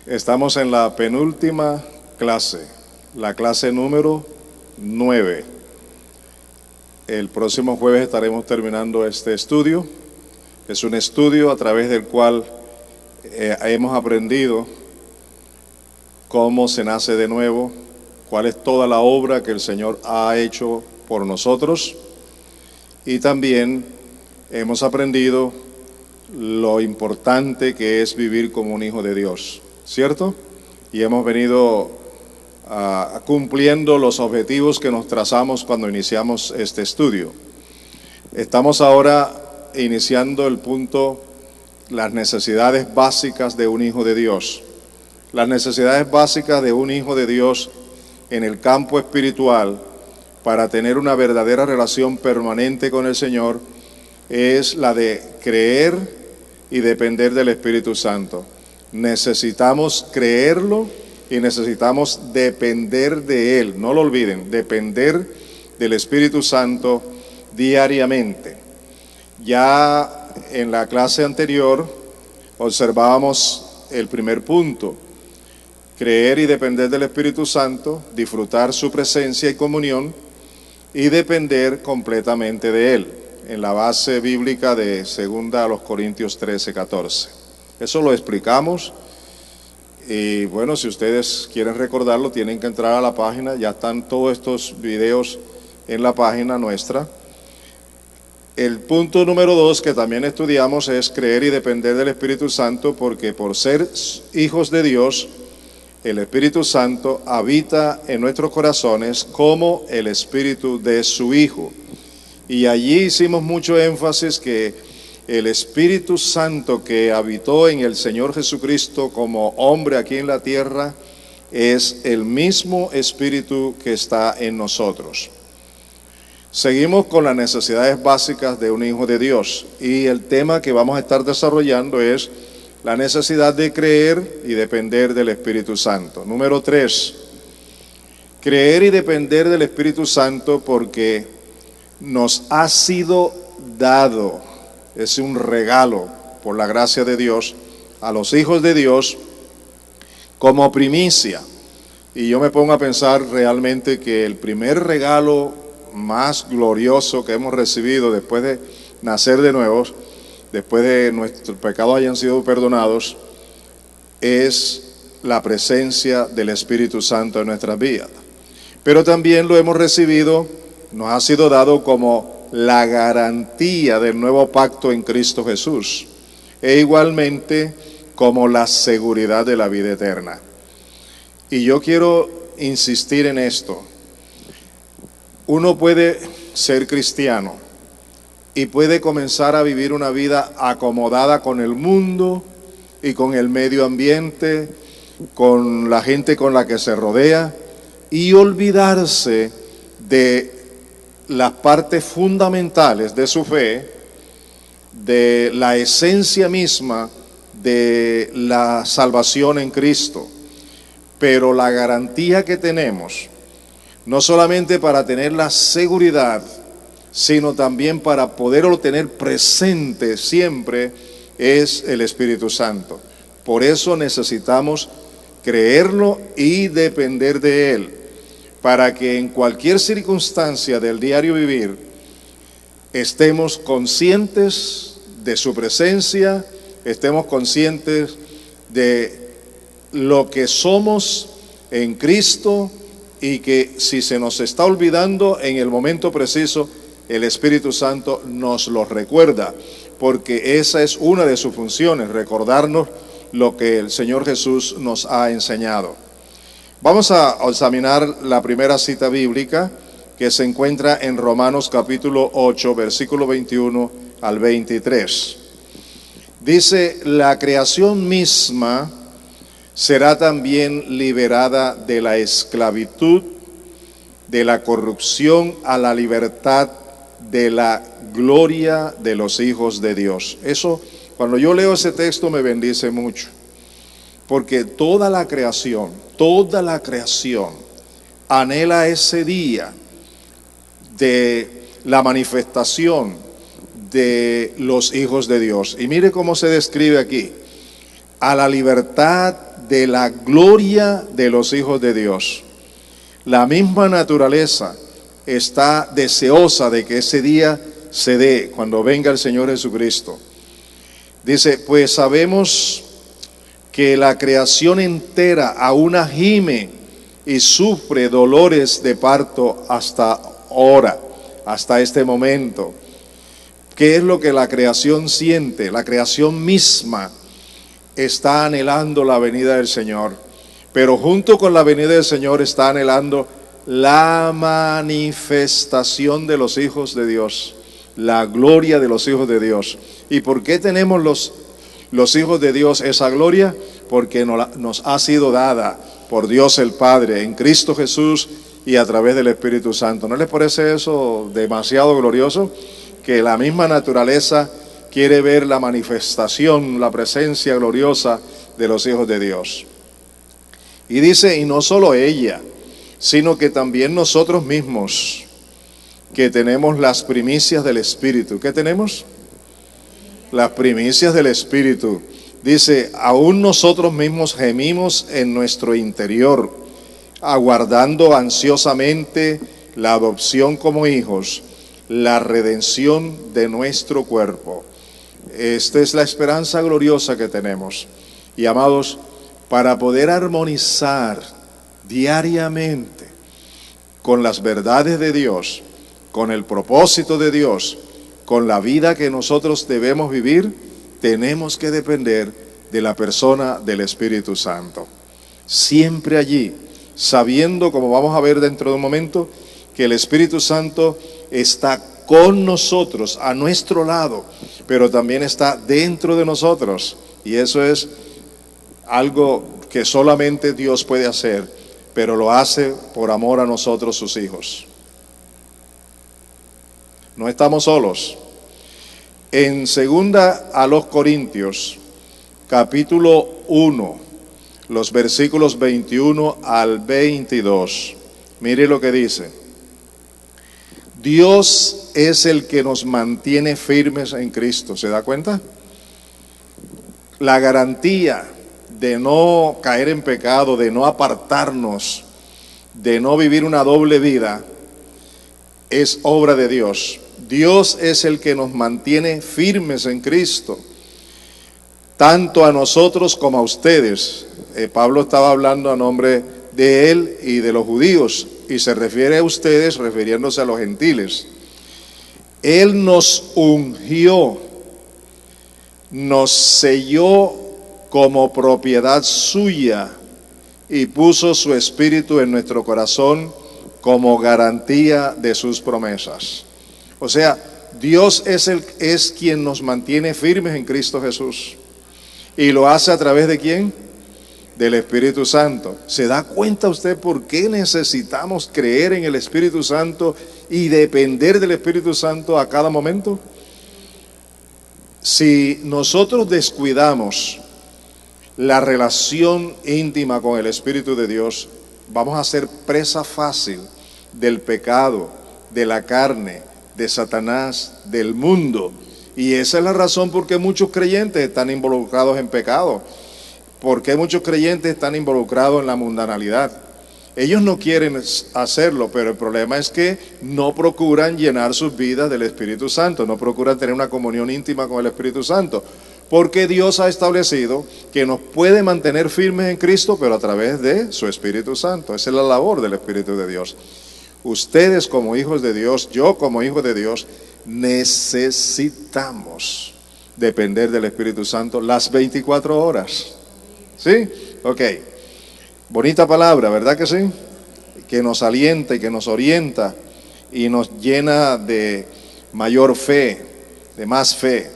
Estamos en la penúltima clase, la clase número 9. El próximo jueves estaremos terminando este estudio. Es un estudio a través del cual hemos aprendido cómo se nace de nuevo, cuál es toda la obra que el Señor ha hecho por nosotros, y también hemos aprendido lo importante que es vivir como un hijo de Dios, ¿cierto? Y hemos venido cumpliendo los objetivos que nos trazamos cuando iniciamos este estudio. Estamos ahora iniciando el punto, las necesidades básicas de un hijo de Dios. Las necesidades básicas de un hijo de Dios en el campo espiritual para tener una verdadera relación permanente con el Señor es la de creer y depender del Espíritu Santo. Necesitamos creerlo y necesitamos depender de Él. No lo olviden, depender del Espíritu Santo diariamente. Ya en la clase anterior observábamos el primer punto: creer y depender del Espíritu Santo, disfrutar su presencia y comunión y depender completamente de Él, en la base bíblica de 2 Corintios 13:14. Eso lo explicamos y bueno, si ustedes quieren recordarlo, tienen que entrar a la página, ya están todos estos videos en la página nuestra. El punto número 2 que también estudiamos es creer y depender del Espíritu Santo, porque por ser hijos de Dios, el Espíritu Santo habita en nuestros corazones como el Espíritu de su Hijo. Y allí hicimos mucho énfasis que el Espíritu Santo que habitó en el Señor Jesucristo como hombre aquí en la tierra es el mismo Espíritu que está en nosotros. Seguimos con las necesidades básicas de un hijo de Dios, y el tema que vamos a estar desarrollando es la necesidad de creer y depender del Espíritu Santo. Número 3, creer y depender del Espíritu Santo porque nos ha sido dado, es un regalo por la gracia de Dios a los hijos de Dios como primicia. Y yo me pongo a pensar realmente que el primer regalo más glorioso que hemos recibido después de nacer de nuevo, después de nuestros pecados hayan sido perdonados, es la presencia del Espíritu Santo en nuestras vidas. Pero también lo hemos recibido, nos ha sido dado como la garantía del nuevo pacto en Cristo Jesús, e igualmente como la seguridad de la vida eterna. Y yo quiero insistir en esto. Uno puede ser cristiano y puede comenzar a vivir una vida acomodada con el mundo y con el medio ambiente, con la gente con la que se rodea, y olvidarse de las partes fundamentales de su fe, de la esencia misma de la salvación en Cristo. Pero la garantía que tenemos, no solamente para tener la seguridad, sino también para poderlo tener presente siempre, es el Espíritu Santo. Por eso necesitamos creerlo y depender de Él, para que en cualquier circunstancia del diario vivir estemos conscientes de su presencia, estemos conscientes de lo que somos en Cristo, y que si se nos está olvidando en el momento preciso, el Espíritu Santo nos lo recuerda, porque esa es una de sus funciones, recordarnos lo que el Señor Jesús nos ha enseñado. Vamos a examinar la primera cita bíblica que se encuentra en Romanos capítulo 8, versículo 21 al 23. Dice: la creación misma será también liberada de la esclavitud, de la corrupción a la libertad, de la gloria de los hijos de Dios. Eso, cuando yo leo ese texto, me bendice mucho, porque toda la creación anhela ese día de la manifestación de los hijos de Dios. Y mire cómo se describe aquí: a la libertad de la gloria de los hijos de Dios. La misma naturaleza está deseosa de que ese día se dé cuando venga el Señor Jesucristo. Dice, pues sabemos que la creación entera aún gime y sufre dolores de parto hasta ahora, hasta este momento. ¿Qué es lo que la creación siente? La creación misma está anhelando la venida del Señor, pero junto con la venida del Señor está anhelando la manifestación de los hijos de Dios, la gloria de los hijos de Dios. ¿Y por qué tenemos los hijos de Dios esa gloria? Porque nos ha sido dada por Dios el Padre en Cristo Jesús y a través del Espíritu Santo. ¿No les parece eso demasiado glorioso? Que la misma naturaleza quiere ver la manifestación, la presencia gloriosa de los hijos de Dios. Y dice, y no solo ella, sino que también nosotros mismos, que tenemos las primicias del Espíritu. ¿Qué tenemos? Las primicias del Espíritu. Dice, aún nosotros mismos gemimos en nuestro interior, aguardando ansiosamente la adopción como hijos, la redención de nuestro cuerpo. Esta es la esperanza gloriosa que tenemos. Y amados, para poder armonizar diariamente con las verdades de Dios, con el propósito de Dios, con la vida que nosotros debemos vivir, tenemos que depender de la persona del Espíritu Santo. Siempre allí, sabiendo, como vamos a ver dentro de un momento, que el Espíritu Santo está con nosotros, a nuestro lado, pero también está dentro de nosotros. Y eso es algo que solamente Dios puede hacer, pero lo hace por amor a nosotros, sus hijos. No estamos solos. En segunda a los Corintios, capítulo 1, los versículos 21 al 22, mire lo que dice. Dios es el que nos mantiene firmes en Cristo. ¿Se da cuenta? La garantía de no caer en pecado, de no apartarnos, de no vivir una doble vida, es obra de Dios. Dios es el que nos mantiene firmes en Cristo, tanto a nosotros como a ustedes. Pablo estaba hablando a nombre de él y de los judíos, y se refiere a ustedes refiriéndose a los gentiles. Él nos ungió, nos selló como propiedad suya y puso su espíritu en nuestro corazón como garantía de sus promesas. O sea, Dios es quien nos mantiene firmes en Cristo Jesús. ¿Y lo hace a través de quién? Del Espíritu Santo. ¿Se da cuenta usted por qué necesitamos creer en el Espíritu Santo y depender del Espíritu Santo a cada momento? Si nosotros descuidamos la relación íntima con el Espíritu de Dios, vamos a ser presa fácil del pecado, de la carne, de Satanás, del mundo. Y esa es la razón por qué muchos creyentes están involucrados en pecado. ¿Por qué muchos creyentes están involucrados en la mundanalidad? Ellos no quieren hacerlo, pero el problema es que no procuran llenar sus vidas del Espíritu Santo, no procuran tener una comunión íntima con el Espíritu Santo, porque Dios ha establecido que nos puede mantener firmes en Cristo, pero a través de su Espíritu Santo. Esa es la labor del Espíritu de Dios. Ustedes como hijos de Dios, yo como hijo de Dios, necesitamos depender del Espíritu Santo las 24 horas. ¿Sí? Ok. Bonita palabra, ¿verdad que sí? Que nos alienta y que nos orienta y nos llena de mayor fe, de más fe.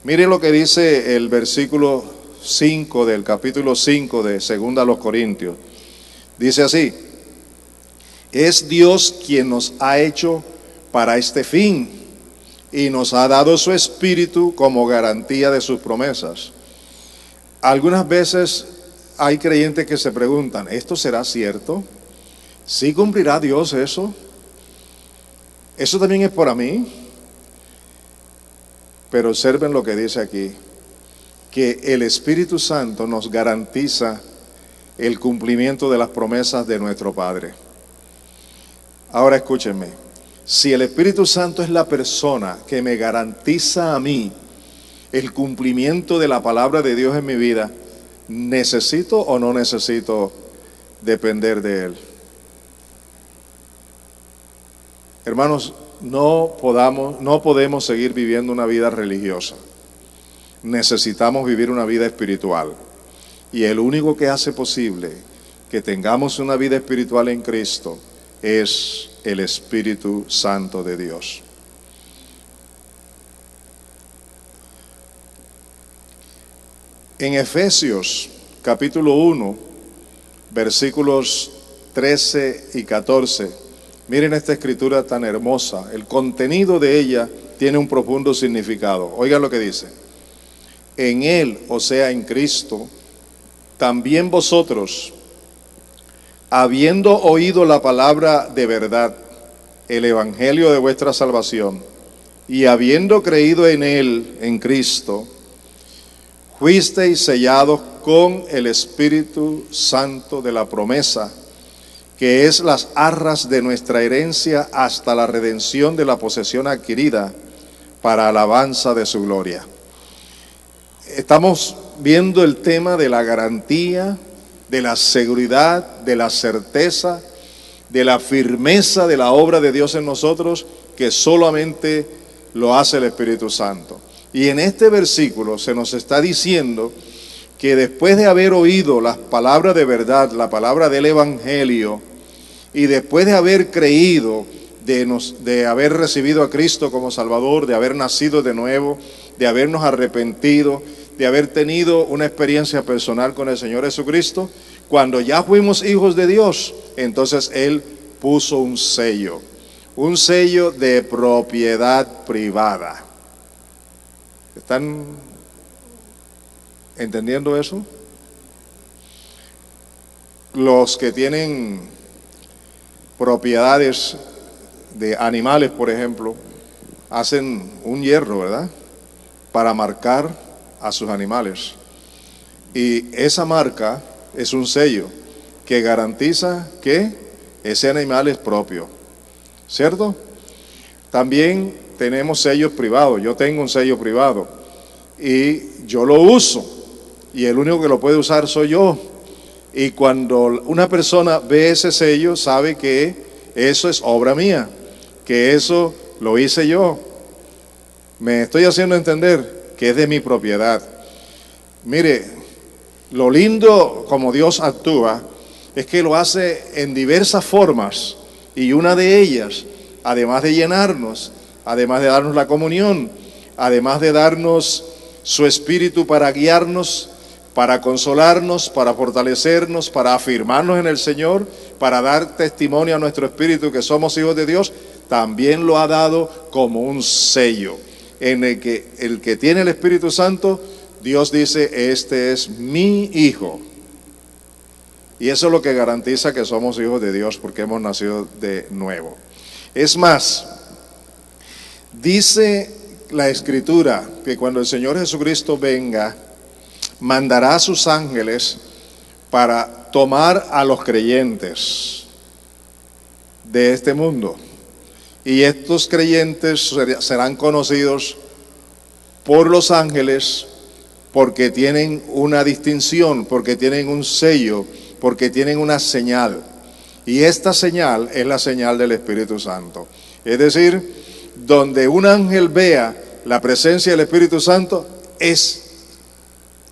Mire lo que dice el versículo 5 del capítulo 5 de segunda a los Corintios. Dice así: es Dios quien nos ha hecho para este fin y nos ha dado su Espíritu como garantía de sus promesas. Algunas veces hay creyentes que se preguntan, ¿esto será cierto? ¿Sí cumplirá Dios eso? ¿Eso también es para mí? Pero observen lo que dice aquí, que el Espíritu Santo nos garantiza el cumplimiento de las promesas de nuestro Padre. Ahora escúchenme, si el Espíritu Santo es la persona que me garantiza a mí el cumplimiento de la palabra de Dios en mi vida, ¿necesito o no necesito depender de Él? Hermanos, no podemos seguir viviendo una vida religiosa. Necesitamos vivir una vida espiritual. Y el único que hace posible que tengamos una vida espiritual en Cristo es el Espíritu Santo de Dios. En Efesios capítulo 1, versículos 13 y 14, miren esta escritura tan hermosa. El contenido de ella tiene un profundo significado. Oigan lo que dice. En Él, o sea, en Cristo, también vosotros, habiendo oído la palabra de verdad, el evangelio de vuestra salvación, y habiendo creído en Él, en Cristo, fuisteis sellados con el Espíritu Santo de la promesa, que es las arras de nuestra herencia hasta la redención de la posesión adquirida para alabanza de su gloria. Estamos viendo el tema de la garantía, de la seguridad, de la certeza, de la firmeza de la obra de Dios en nosotros, que solamente lo hace el Espíritu Santo. Y en este versículo se nos está diciendo que después de haber oído las palabras de verdad, la palabra del Evangelio, y después de haber creído, de haber recibido a Cristo como Salvador, de haber nacido de nuevo, de habernos arrepentido, de haber tenido una experiencia personal con el Señor Jesucristo, cuando ya fuimos hijos de Dios, entonces Él puso un sello de propiedad privada. ¿Están entendiendo eso? Los que tienen propiedades de animales, por ejemplo, hacen un hierro, ¿verdad?, para marcar a sus animales. Y esa marca es un sello que garantiza que ese animal es propio, ¿cierto? También tenemos sellos privados. Yo tengo un sello privado y yo lo uso, y el único que lo puede usar soy yo. Y cuando una persona ve ese sello, sabe que eso es obra mía, que eso lo hice yo. Me estoy haciendo entender que es de mi propiedad. Mire, lo lindo como Dios actúa es que lo hace en diversas formas, y una de ellas, además de llenarnos, además de darnos la comunión, además de darnos su Espíritu para guiarnos, para consolarnos, para fortalecernos, para afirmarnos en el Señor, para dar testimonio a nuestro espíritu que somos hijos de Dios, también lo ha dado como un sello, en el que tiene el Espíritu Santo, Dios dice: este es mi hijo. Y eso es lo que garantiza que somos hijos de Dios, porque hemos nacido de nuevo. Es más, dice la Escritura que cuando el Señor Jesucristo venga, mandará a sus ángeles para tomar a los creyentes de este mundo. Y estos creyentes serán conocidos por los ángeles porque tienen una distinción, porque tienen un sello, porque tienen una señal. Y esta señal es la señal del Espíritu Santo. Es decir, donde un ángel vea la presencia del Espíritu Santo, es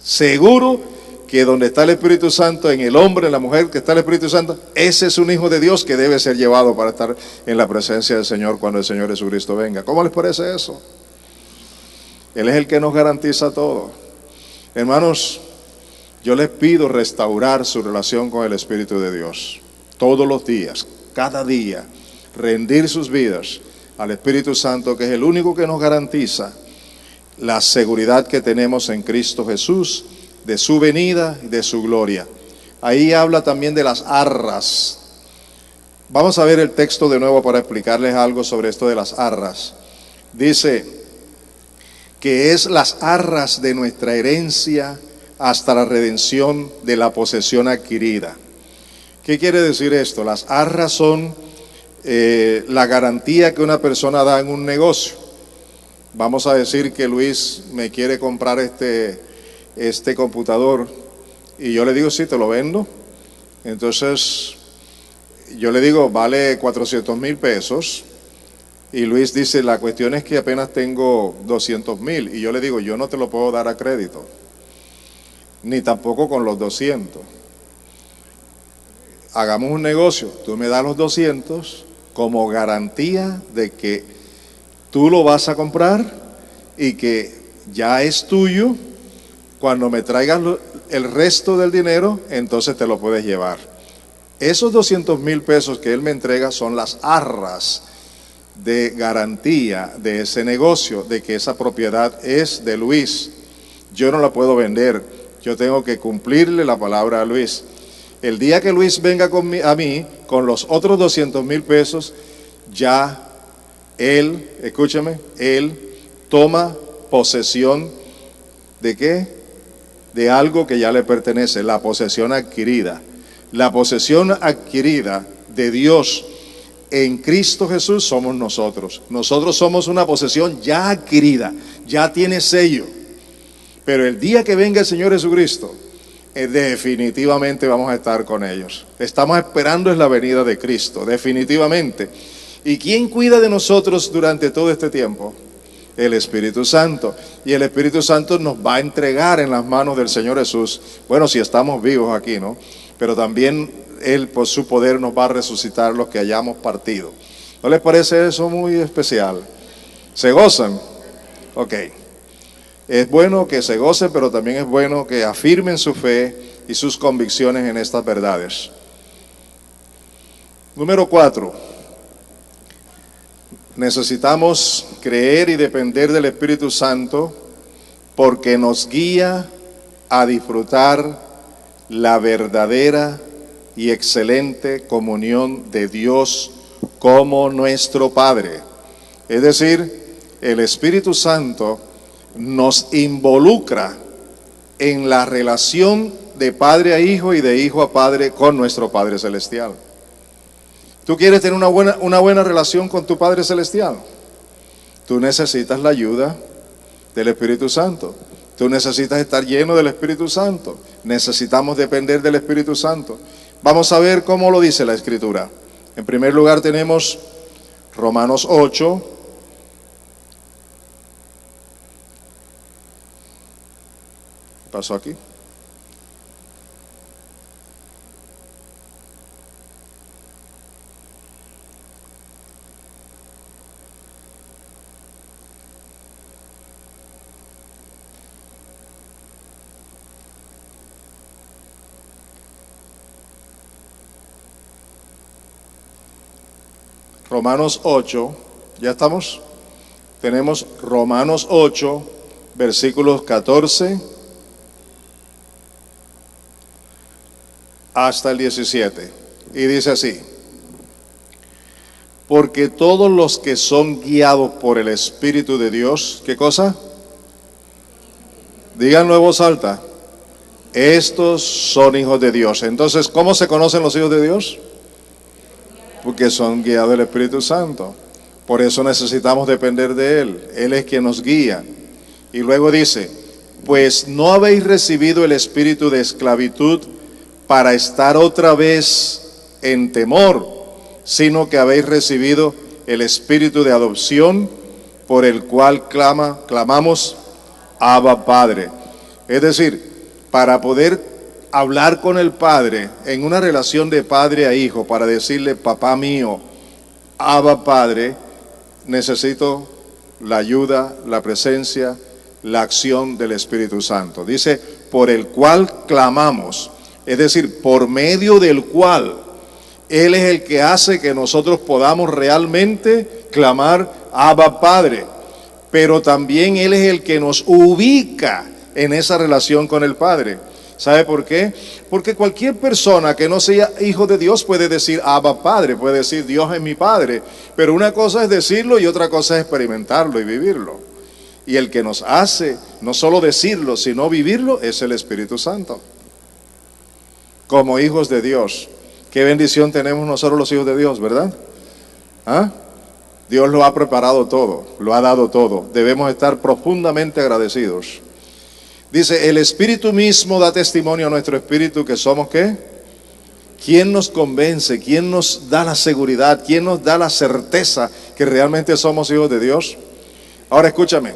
seguro que donde está el Espíritu Santo, en el hombre, en la mujer que está el Espíritu Santo, ese es un hijo de Dios que debe ser llevado para estar en la presencia del Señor cuando el Señor Jesucristo venga. ¿Cómo les parece eso? Él es el que nos garantiza todo. Hermanos, yo les pido restaurar su relación con el Espíritu de Dios. Todos los días, cada día, rendir sus vidas al Espíritu Santo, que es el único que nos garantiza la seguridad que tenemos en Cristo Jesús, de su venida y de su gloria. Ahí habla también de las arras. Vamos a ver el texto de nuevo para explicarles algo sobre esto de las arras. Dice que es las arras de nuestra herencia hasta la redención de la posesión adquirida. ¿Qué quiere decir esto? Las arras son la garantía que una persona da en un negocio. Vamos a decir que Luis me quiere comprar este computador y yo le digo, sí, te lo vendo. Entonces yo le digo, vale 400,000 pesos. Y Luis dice, la cuestión es que apenas tengo 200,000. Y yo le digo, yo no te lo puedo dar a crédito, ni tampoco con los 200. Hagamos un negocio, tú me das los 200 como garantía de que tú lo vas a comprar y que ya es tuyo. Cuando me traigas el resto del dinero, entonces te lo puedes llevar. Esos 200,000 pesos que él me entrega son las arras de garantía de ese negocio, de que esa propiedad es de Luis. Yo no la puedo vender, yo tengo que cumplirle la palabra a Luis. El día que Luis venga a mí con los otros 200,000 pesos, ya él, escúchame, él toma posesión ¿de qué? De algo que ya le pertenece, la posesión adquirida. La posesión adquirida de Dios en Cristo Jesús somos nosotros. Nosotros somos una posesión ya adquirida, ya tiene sello. Pero el día que venga el Señor Jesucristo, definitivamente vamos a estar con ellos. Estamos esperando es la venida de Cristo, definitivamente. ¿Y quién cuida de nosotros durante todo este tiempo? El Espíritu Santo. Y el Espíritu Santo nos va a entregar en las manos del Señor Jesús. Bueno, si estamos vivos aquí, ¿no? Pero también Él por su poder nos va a resucitar los que hayamos partido. ¿No les parece eso muy especial? ¿Se gozan? Ok. Es bueno que se gocen, pero también es bueno que afirmen su fe y sus convicciones en estas verdades. Número 4. Necesitamos creer y depender del Espíritu Santo porque nos guía a disfrutar la verdadera y excelente comunión de Dios como nuestro Padre. Es decir, el Espíritu Santo nos involucra en la relación de padre a hijo y de hijo a padre con nuestro Padre Celestial. ¿Tú quieres tener una buena relación con tu Padre Celestial? Tú necesitas la ayuda del Espíritu Santo. Tú necesitas estar lleno del Espíritu Santo. Necesitamos depender del Espíritu Santo. Vamos a ver cómo lo dice la Escritura. En primer lugar tenemos Romanos 8. ¿Qué pasó aquí? Romanos 8, ¿ya estamos? Tenemos Romanos 8, versículos 14 hasta el 17. Y dice así: porque todos los que son guiados por el Espíritu de Dios, ¿qué cosa? Díganlo en voz alta. Estos son hijos de Dios. Entonces, ¿cómo se conocen los hijos de Dios? Porque son guiados del Espíritu Santo. Por eso necesitamos depender de Él. Él es quien nos guía. Y luego dice: pues no habéis recibido el espíritu de esclavitud para estar otra vez en temor, sino que habéis recibido el espíritu de adopción, por el cual clamamos Abba Padre. Es decir, para poder hablar con el Padre en una relación de padre a hijo, para decirle papá mío, Abba Padre, necesito la ayuda, la presencia, la acción del Espíritu Santo. Dice, por el cual clamamos, es decir, por medio del cual Él es el que hace que nosotros podamos realmente clamar Abba Padre, pero también Él es el que nos ubica en esa relación con el Padre. ¿Sabe por qué? Porque cualquier persona que no sea hijo de Dios puede decir Abba Padre, puede decir Dios es mi Padre, pero una cosa es decirlo y otra cosa es experimentarlo y vivirlo. Y el que nos hace no solo decirlo, sino vivirlo, es el Espíritu Santo. Como hijos de Dios. Qué bendición tenemos nosotros los hijos de Dios, ¿verdad? ¿Ah? Dios lo ha preparado todo, lo ha dado todo. Debemos estar profundamente agradecidos. Dice, el Espíritu mismo da testimonio a nuestro espíritu que somos ¿qué? ¿Quién nos convence? ¿Quién nos da la seguridad? ¿Quién nos da la certeza que realmente somos hijos de Dios? Ahora escúchame.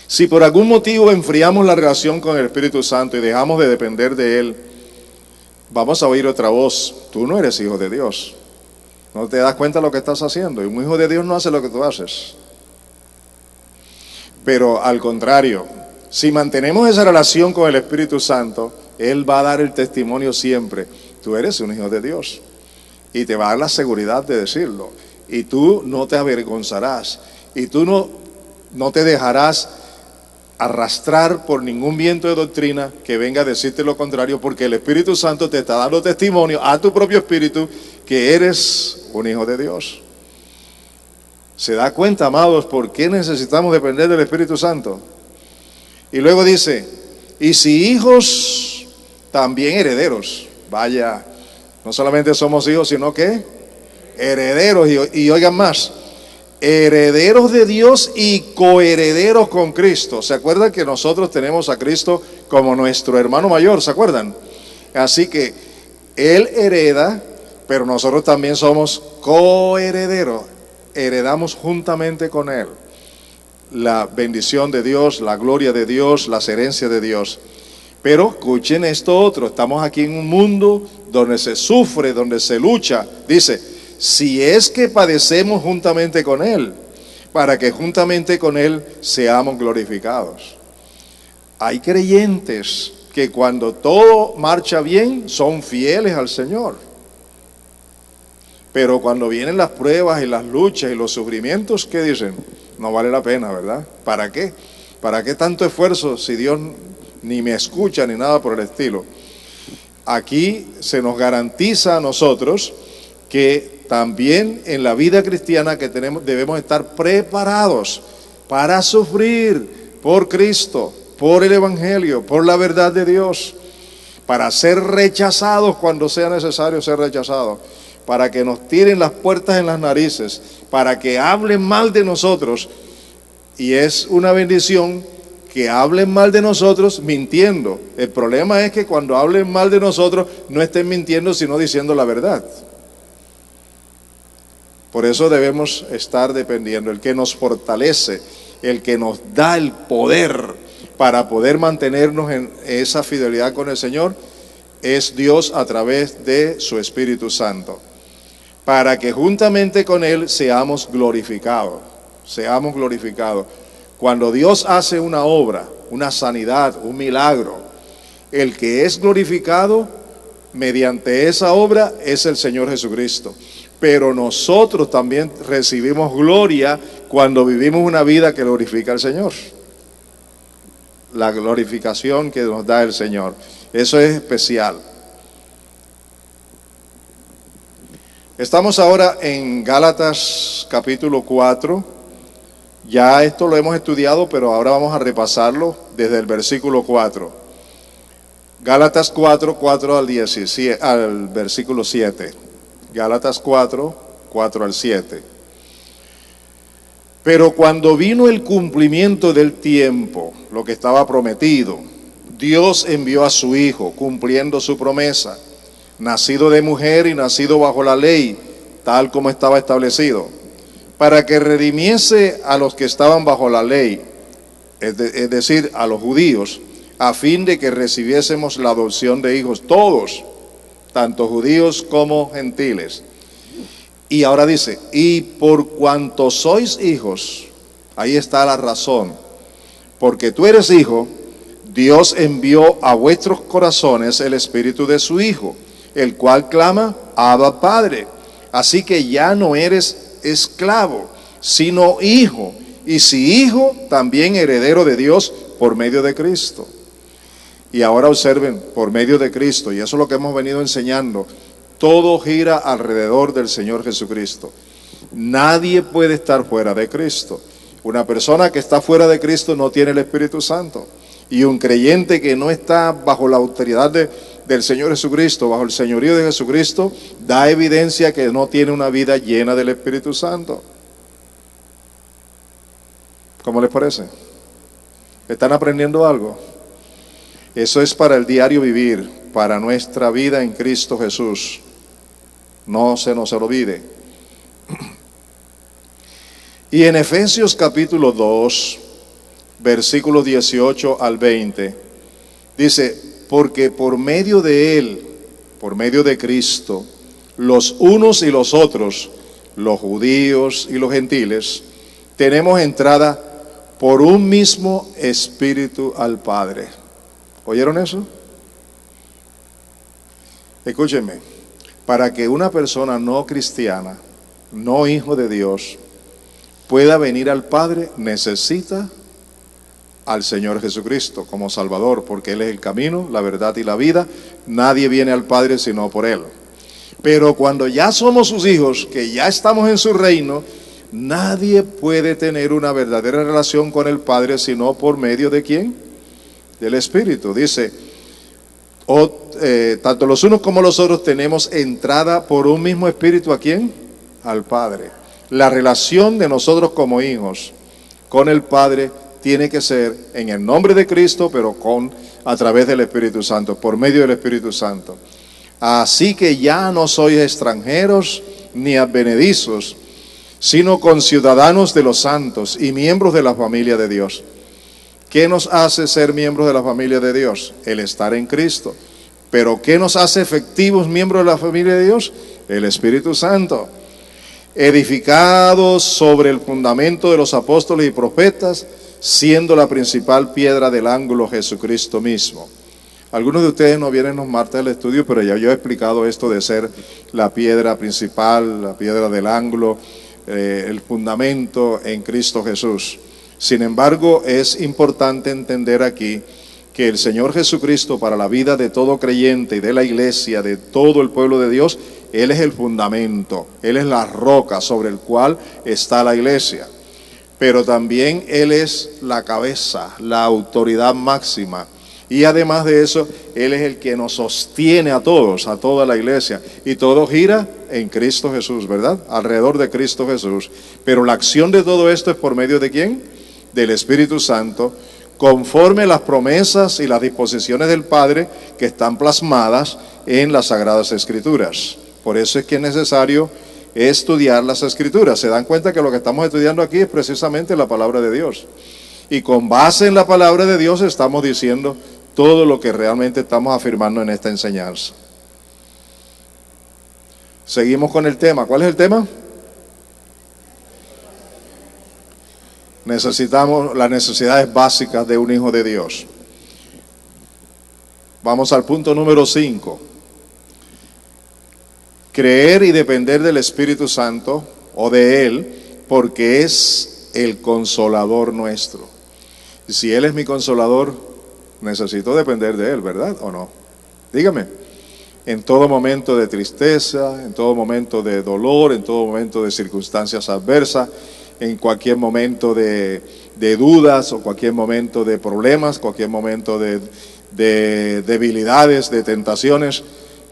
Si por algún motivo enfriamos la relación con el Espíritu Santo y dejamos de depender de Él, vamos a oír otra voz. Tú no eres hijo de Dios. No te das cuenta de lo que estás haciendo. Y un hijo de Dios no hace lo que tú haces. Pero al contrario, si mantenemos esa relación con el Espíritu Santo, Él va a dar el testimonio siempre. Tú eres un hijo de Dios. Y te va a dar la seguridad de decirlo. Y tú no te avergonzarás. Y tú no te dejarás arrastrar por ningún viento de doctrina que venga a decirte lo contrario, porque el Espíritu Santo te está dando testimonio a tu propio espíritu que eres un hijo de Dios. ¿Se da cuenta, amados, por qué necesitamos depender del Espíritu Santo? Y luego dice, y si hijos, también herederos. Vaya, no solamente somos hijos, sino que herederos. Y oigan más, herederos de Dios y coherederos con Cristo. ¿Se acuerdan que nosotros tenemos a Cristo como nuestro hermano mayor? ¿Se acuerdan? Así que Él hereda, pero nosotros también somos coherederos. Heredamos juntamente con Él la bendición de Dios, la gloria de Dios, las herencias de Dios. Pero escuchen esto otro, estamos aquí en un mundo donde se sufre, donde se lucha. Dice, si es que padecemos juntamente con Él, para que juntamente con Él seamos glorificados. Hay creyentes que cuando todo marcha bien son fieles al Señor. Pero cuando vienen las pruebas y las luchas y los sufrimientos, ¿qué dicen? No vale la pena, ¿verdad? ¿Para qué? ¿Para qué tanto esfuerzo si Dios ni me escucha ni nada por el estilo? Aquí se nos garantiza a nosotros que también en la vida cristiana que tenemos debemos estar preparados para sufrir por Cristo, por el Evangelio, por la verdad de Dios, para ser rechazados cuando sea necesario ser rechazados, para que nos tiren las puertas en las narices, para que hablen mal de nosotros. Y es una bendición que hablen mal de nosotros mintiendo. El problema es que cuando hablen mal de nosotros no estén mintiendo sino diciendo la verdad. Por eso debemos estar dependiendo. El que nos fortalece, el que nos da el poder para poder mantenernos en esa fidelidad con el Señor, es Dios a través de su Espíritu Santo, para que juntamente con Él seamos glorificados. Seamos glorificados. Cuando Dios hace una obra, una sanidad, un milagro, el que es glorificado mediante esa obra es el Señor Jesucristo. Pero nosotros también recibimos gloria cuando vivimos una vida que glorifica al Señor. La glorificación que nos da el Señor. Eso es especial. Estamos ahora en Gálatas capítulo 4. Ya esto lo hemos estudiado, pero ahora vamos a repasarlo desde el versículo 4. Gálatas 4, 4 al 17, al versículo 7. Gálatas 4, 4 al 7. Pero cuando vino el cumplimiento del tiempo, lo que estaba prometido, Dios envió a su Hijo, cumpliendo su promesa, nacido de mujer y nacido bajo la ley, tal como estaba establecido, para que redimiese a los que estaban bajo la ley, es decir, a los judíos, a fin de que recibiésemos la adopción de hijos, todos, tanto judíos como gentiles. Y ahora dice, y por cuanto sois hijos, ahí está la razón, porque tú eres hijo, Dios envió a vuestros corazones el espíritu de su Hijo, el cual clama, Abba Padre. Así que ya no eres esclavo, sino hijo, y si hijo, también heredero de Dios por medio de Cristo. Y ahora observen, por medio de Cristo, y eso es lo que hemos venido enseñando, todo gira alrededor del Señor Jesucristo. Nadie puede estar fuera de Cristo. Una persona que está fuera de Cristo no tiene el Espíritu Santo. Y un creyente que no está bajo la autoridad del Señor Jesucristo, bajo el señorío de Jesucristo, da evidencia que no tiene una vida llena del Espíritu Santo. ¿Cómo les parece? ¿Están aprendiendo algo? Eso es para el diario vivir, para nuestra vida en Cristo Jesús. No se nos olvide. Y en Efesios capítulo 2, versículos 18 al 20, dice, porque por medio de Él, por medio de Cristo, los unos y los otros, los judíos y los gentiles, tenemos entrada por un mismo Espíritu al Padre. ¿Oyeron eso? Escúchenme, para que una persona no cristiana, no hijo de Dios, pueda venir al Padre, necesita al Señor Jesucristo como Salvador, porque Él es el camino, la verdad y la vida. Nadie viene al Padre sino por Él. Pero cuando ya somos sus hijos, que ya estamos en su reino, nadie puede tener una verdadera relación con el Padre sino por medio de ¿quién? Del Espíritu. Dice, tanto los unos como los otros tenemos entrada por un mismo Espíritu, ¿a quién? Al Padre. La relación de nosotros como hijos con el Padre tiene que ser en el nombre de Cristo, pero a través del Espíritu Santo, por medio del Espíritu Santo. Así que ya no sois extranjeros ni advenedizos, sino conciudadanos de los santos y miembros de la familia de Dios. ¿Qué nos hace ser miembros de la familia de Dios? El estar en Cristo. ¿Pero qué nos hace efectivos miembros de la familia de Dios? El Espíritu Santo. Edificados sobre el fundamento de los apóstoles y profetas, siendo la principal piedra del ángulo Jesucristo mismo. Algunos de ustedes no vienen los martes del estudio, pero ya yo he explicado esto de ser la piedra principal, la piedra del ángulo, el fundamento en Cristo Jesús. Sin embargo, es importante entender aquí que el Señor Jesucristo, para la vida de todo creyente y de la iglesia, de todo el pueblo de Dios, Él es el fundamento, Él es la roca sobre el cual está la iglesia. Pero también Él es la cabeza, la autoridad máxima. Y además de eso, Él es el que nos sostiene a todos, a toda la iglesia. Y todo gira en Cristo Jesús, ¿verdad? Alrededor de Cristo Jesús. Pero la acción de todo esto es por medio de ¿quién? Del Espíritu Santo, conforme las promesas y las disposiciones del Padre que están plasmadas en las Sagradas Escrituras. Por eso es que es necesario estudiar las Escrituras. Se dan cuenta que lo que estamos estudiando aquí es precisamente la palabra de Dios. Y con base en la palabra de Dios estamos diciendo todo lo que realmente estamos afirmando en esta enseñanza. Seguimos con el tema. ¿Cuál es el tema? Necesitamos las necesidades básicas de un hijo de Dios. Vamos al punto número 5. Creer y depender del Espíritu Santo o de Él, porque es el consolador nuestro. Y si Él es mi consolador, necesito depender de Él, ¿verdad o no? Dígame. En todo momento de tristeza, en todo momento de dolor, en todo momento de circunstancias adversas, en cualquier momento de dudas o cualquier momento de problemas, cualquier momento de debilidades, de tentaciones,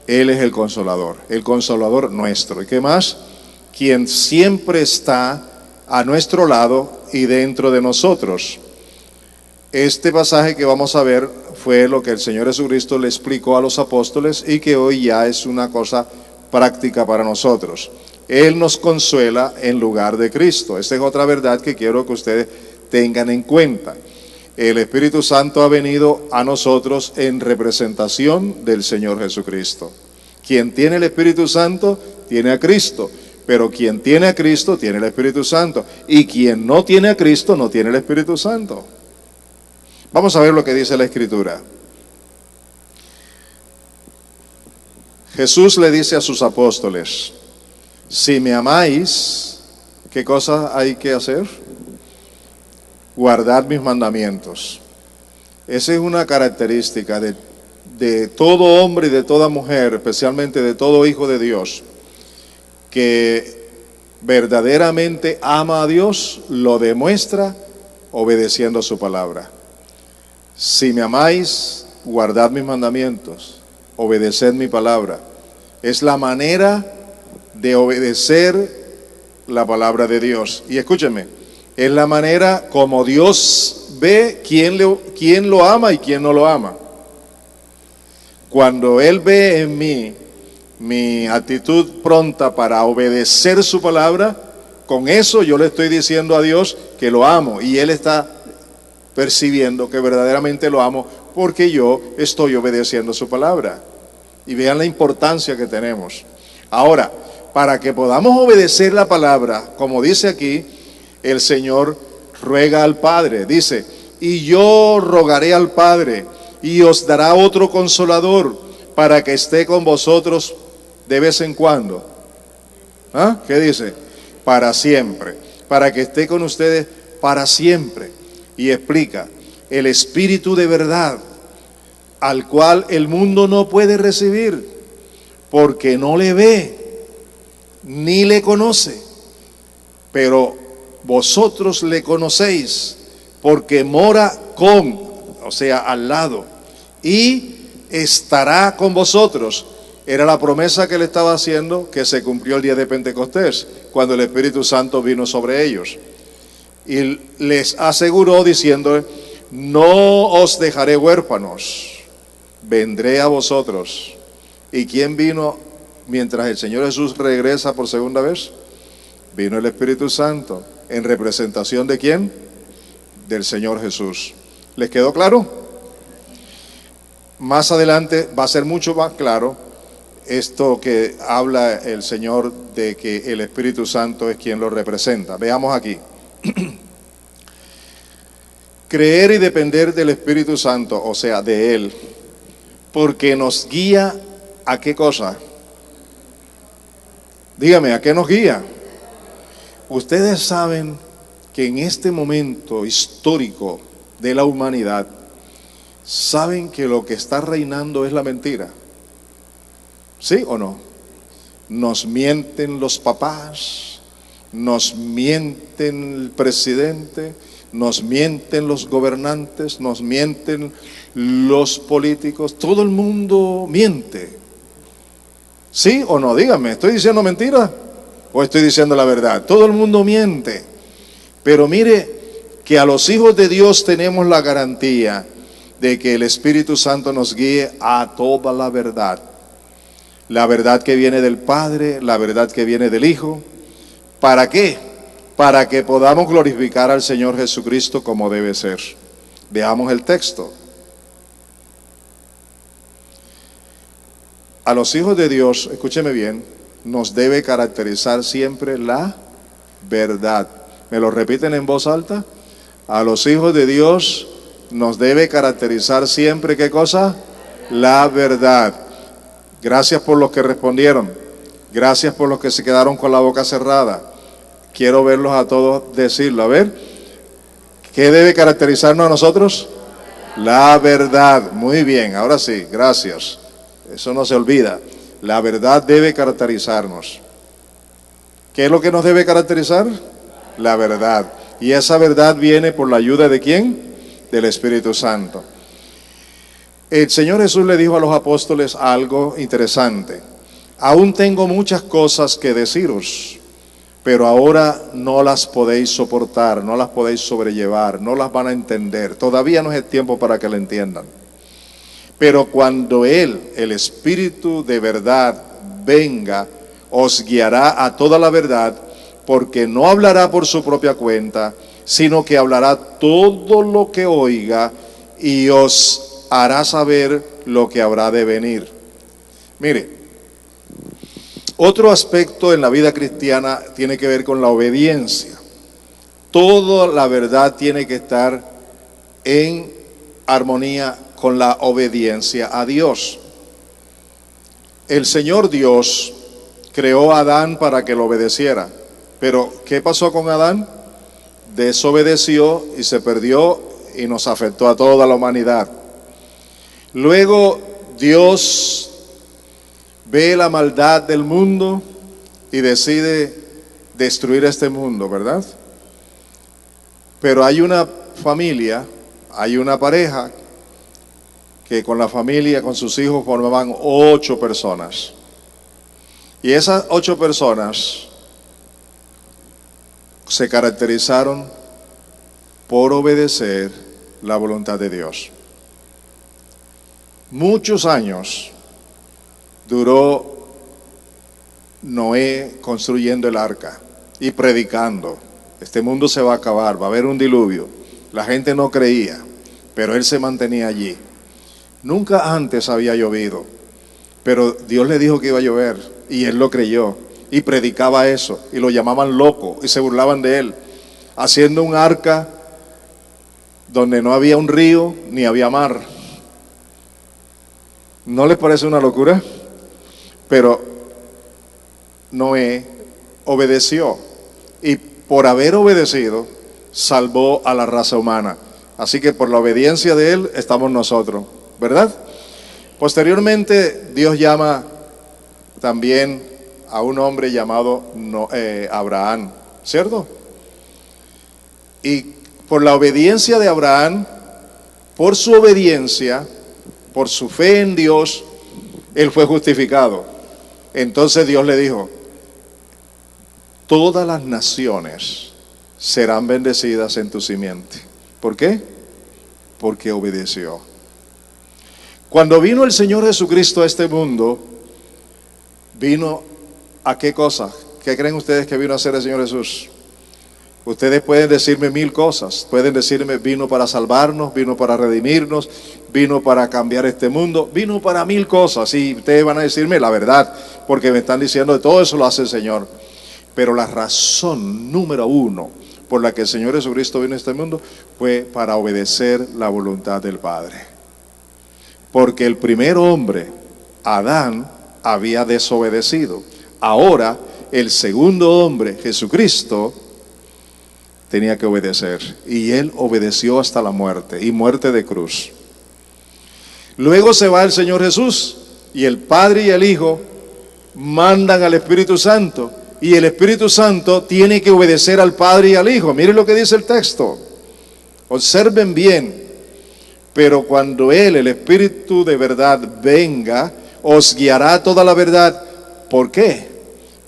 Él es el consolador nuestro. ¿Y qué más? Quien siempre está a nuestro lado y dentro de nosotros. Este pasaje que vamos a ver fue lo que el Señor Jesucristo le explicó a los apóstoles y que hoy ya es una cosa práctica para nosotros. Él nos consuela en lugar de Cristo. Esta es otra verdad que quiero que ustedes tengan en cuenta. El Espíritu Santo ha venido a nosotros en representación del Señor Jesucristo. Quien tiene el Espíritu Santo tiene a Cristo, pero quien tiene a Cristo tiene el Espíritu Santo, y quien no tiene a Cristo no tiene el Espíritu Santo. Vamos a ver lo que dice la Escritura. Jesús le dice a sus apóstoles: si me amáis, ¿qué cosa hay que hacer? Guardad mis mandamientos. Esa es una característica de todo hombre y de toda mujer, especialmente de todo hijo de Dios, que verdaderamente ama a Dios, lo demuestra obedeciendo su palabra. Si me amáis, guardad mis mandamientos, obedeced mi palabra. Es la manera de obedecer la palabra de Dios. Y escúcheme, es la manera como Dios ve quién lo ama y quién no lo ama. Cuando Él ve en mí mi actitud pronta para obedecer su palabra, con eso yo le estoy diciendo a Dios que lo amo, y Él está percibiendo que verdaderamente lo amo porque yo estoy obedeciendo su palabra. Y vean la importancia que tenemos. Ahora, para que podamos obedecer la palabra, como dice aquí, el Señor ruega al Padre, dice: y yo rogaré al Padre y os dará otro consolador para que esté con vosotros de vez en cuando. ¿Ah? ¿Qué dice? Para siempre, para que esté con ustedes para siempre. Y explica: el Espíritu de verdad, al cual el mundo no puede recibir, porque no le ve, ni le conoce, pero vosotros le conocéis, porque mora o sea, al lado, y estará con vosotros. Era la promesa que le estaba haciendo, que se cumplió el día de Pentecostés, cuando el Espíritu Santo vino sobre ellos. Y les aseguró diciendo: no os dejaré huérfanos, vendré a vosotros. ¿Y quién vino mientras el Señor Jesús regresa por segunda vez? Vino el Espíritu Santo. ¿En representación de quién? Del Señor Jesús. ¿Les quedó claro? Más adelante va a ser mucho más claro esto que habla el Señor de que el Espíritu Santo es quien lo representa. Veamos aquí. Creer y depender del Espíritu Santo, o sea, de Él, porque nos guía ¿a qué cosa? Dígame, ¿a qué nos guía? Ustedes saben que en este momento histórico de la humanidad, saben que lo que está reinando es la mentira. ¿Sí o no? Nos mienten los papás, nos mienten el presidente, nos mienten los gobernantes, nos mienten los políticos, todo el mundo miente. ¿Sí o no? Dígame, ¿estoy diciendo mentira o estoy diciendo la verdad? Todo el mundo miente. Pero mire que a los hijos de Dios tenemos la garantía de que el Espíritu Santo nos guíe a toda la verdad. La verdad que viene del Padre, la verdad que viene del Hijo. ¿Para qué? Para que podamos glorificar al Señor Jesucristo como debe ser. Veamos el texto. A los hijos de Dios, escúcheme bien, nos debe caracterizar siempre la verdad. ¿Me lo repiten en voz alta? A los hijos de Dios nos debe caracterizar siempre, ¿qué cosa? La verdad. Gracias por los que respondieron. Gracias por los que se quedaron con la boca cerrada. Quiero verlos a todos decirlo. A ver, ¿qué debe caracterizarnos a nosotros? La verdad. Muy bien, ahora sí, gracias. Eso no se olvida. La verdad debe caracterizarnos. ¿Qué es lo que nos debe caracterizar? La verdad. Y esa verdad viene por la ayuda ¿de quién? Del Espíritu Santo. El Señor Jesús le dijo a los apóstoles algo interesante. Aún tengo muchas cosas que deciros, pero ahora no las podéis soportar, no las podéis sobrellevar, no las van a entender. Todavía no es el tiempo para que la entiendan. Pero cuando Él, el Espíritu de verdad, venga, os guiará a toda la verdad, porque no hablará por su propia cuenta, sino que hablará todo lo que oiga y os hará saber lo que habrá de venir. Mire, otro aspecto en la vida cristiana tiene que ver con la obediencia. Toda la verdad tiene que estar en armonía con la obediencia a Dios. El Señor Dios creó a Adán para que lo obedeciera. Pero, ¿qué pasó con Adán? Desobedeció y se perdió y nos afectó a toda la humanidad. Luego Dios ve la maldad del mundo y decide destruir este mundo, ¿verdad? Pero hay una familia, hay una pareja que con la familia, con sus hijos formaban 8 personas. Y esas 8 personas se caracterizaron por obedecer la voluntad de Dios. Muchos años duró Noé construyendo el arca y predicando. Este mundo se va a acabar, va a haber un diluvio. La gente no creía, pero él se mantenía allí. Nunca antes había llovido, pero Dios le dijo que iba a llover y él lo creyó y predicaba eso y lo llamaban loco y se burlaban de él, haciendo un arca donde no había un río ni había mar. ¿No les parece una locura? Pero Noé obedeció y por haber obedecido salvó a la raza humana. Así que por la obediencia de él estamos nosotros, ¿verdad? Posteriormente Dios llama también a un hombre llamado Abraham, ¿cierto? Y por la obediencia de Abraham, por su obediencia, por su fe en Dios, él fue justificado. Entonces Dios le dijo: todas las naciones serán bendecidas en tu simiente. ¿Por qué? Porque obedeció. Cuando vino el Señor Jesucristo a este mundo, vino ¿a qué cosa? ¿Qué creen ustedes que vino a hacer el Señor Jesús? Ustedes pueden decirme 1000 cosas. Pueden decirme: vino para salvarnos, vino para redimirnos, vino para cambiar este mundo, vino para 1000 cosas. Y ustedes van a decirme la verdad, porque me están diciendo que todo eso lo hace el Señor. Pero la razón número 1 por la que el Señor Jesucristo vino a este mundo fue para obedecer la voluntad del Padre. Porque el primer hombre, Adán, había desobedecido. Ahora el segundo hombre, Jesucristo, tenía que obedecer. Y él obedeció hasta la muerte, y muerte de cruz. Luego se va el Señor Jesús, y el Padre y el Hijo mandan al Espíritu Santo, y el Espíritu Santo tiene que obedecer al Padre y al Hijo. Miren lo que dice el texto. Observen bien. Pero cuando Él, el Espíritu de verdad, venga, os guiará toda la verdad. ¿Por qué?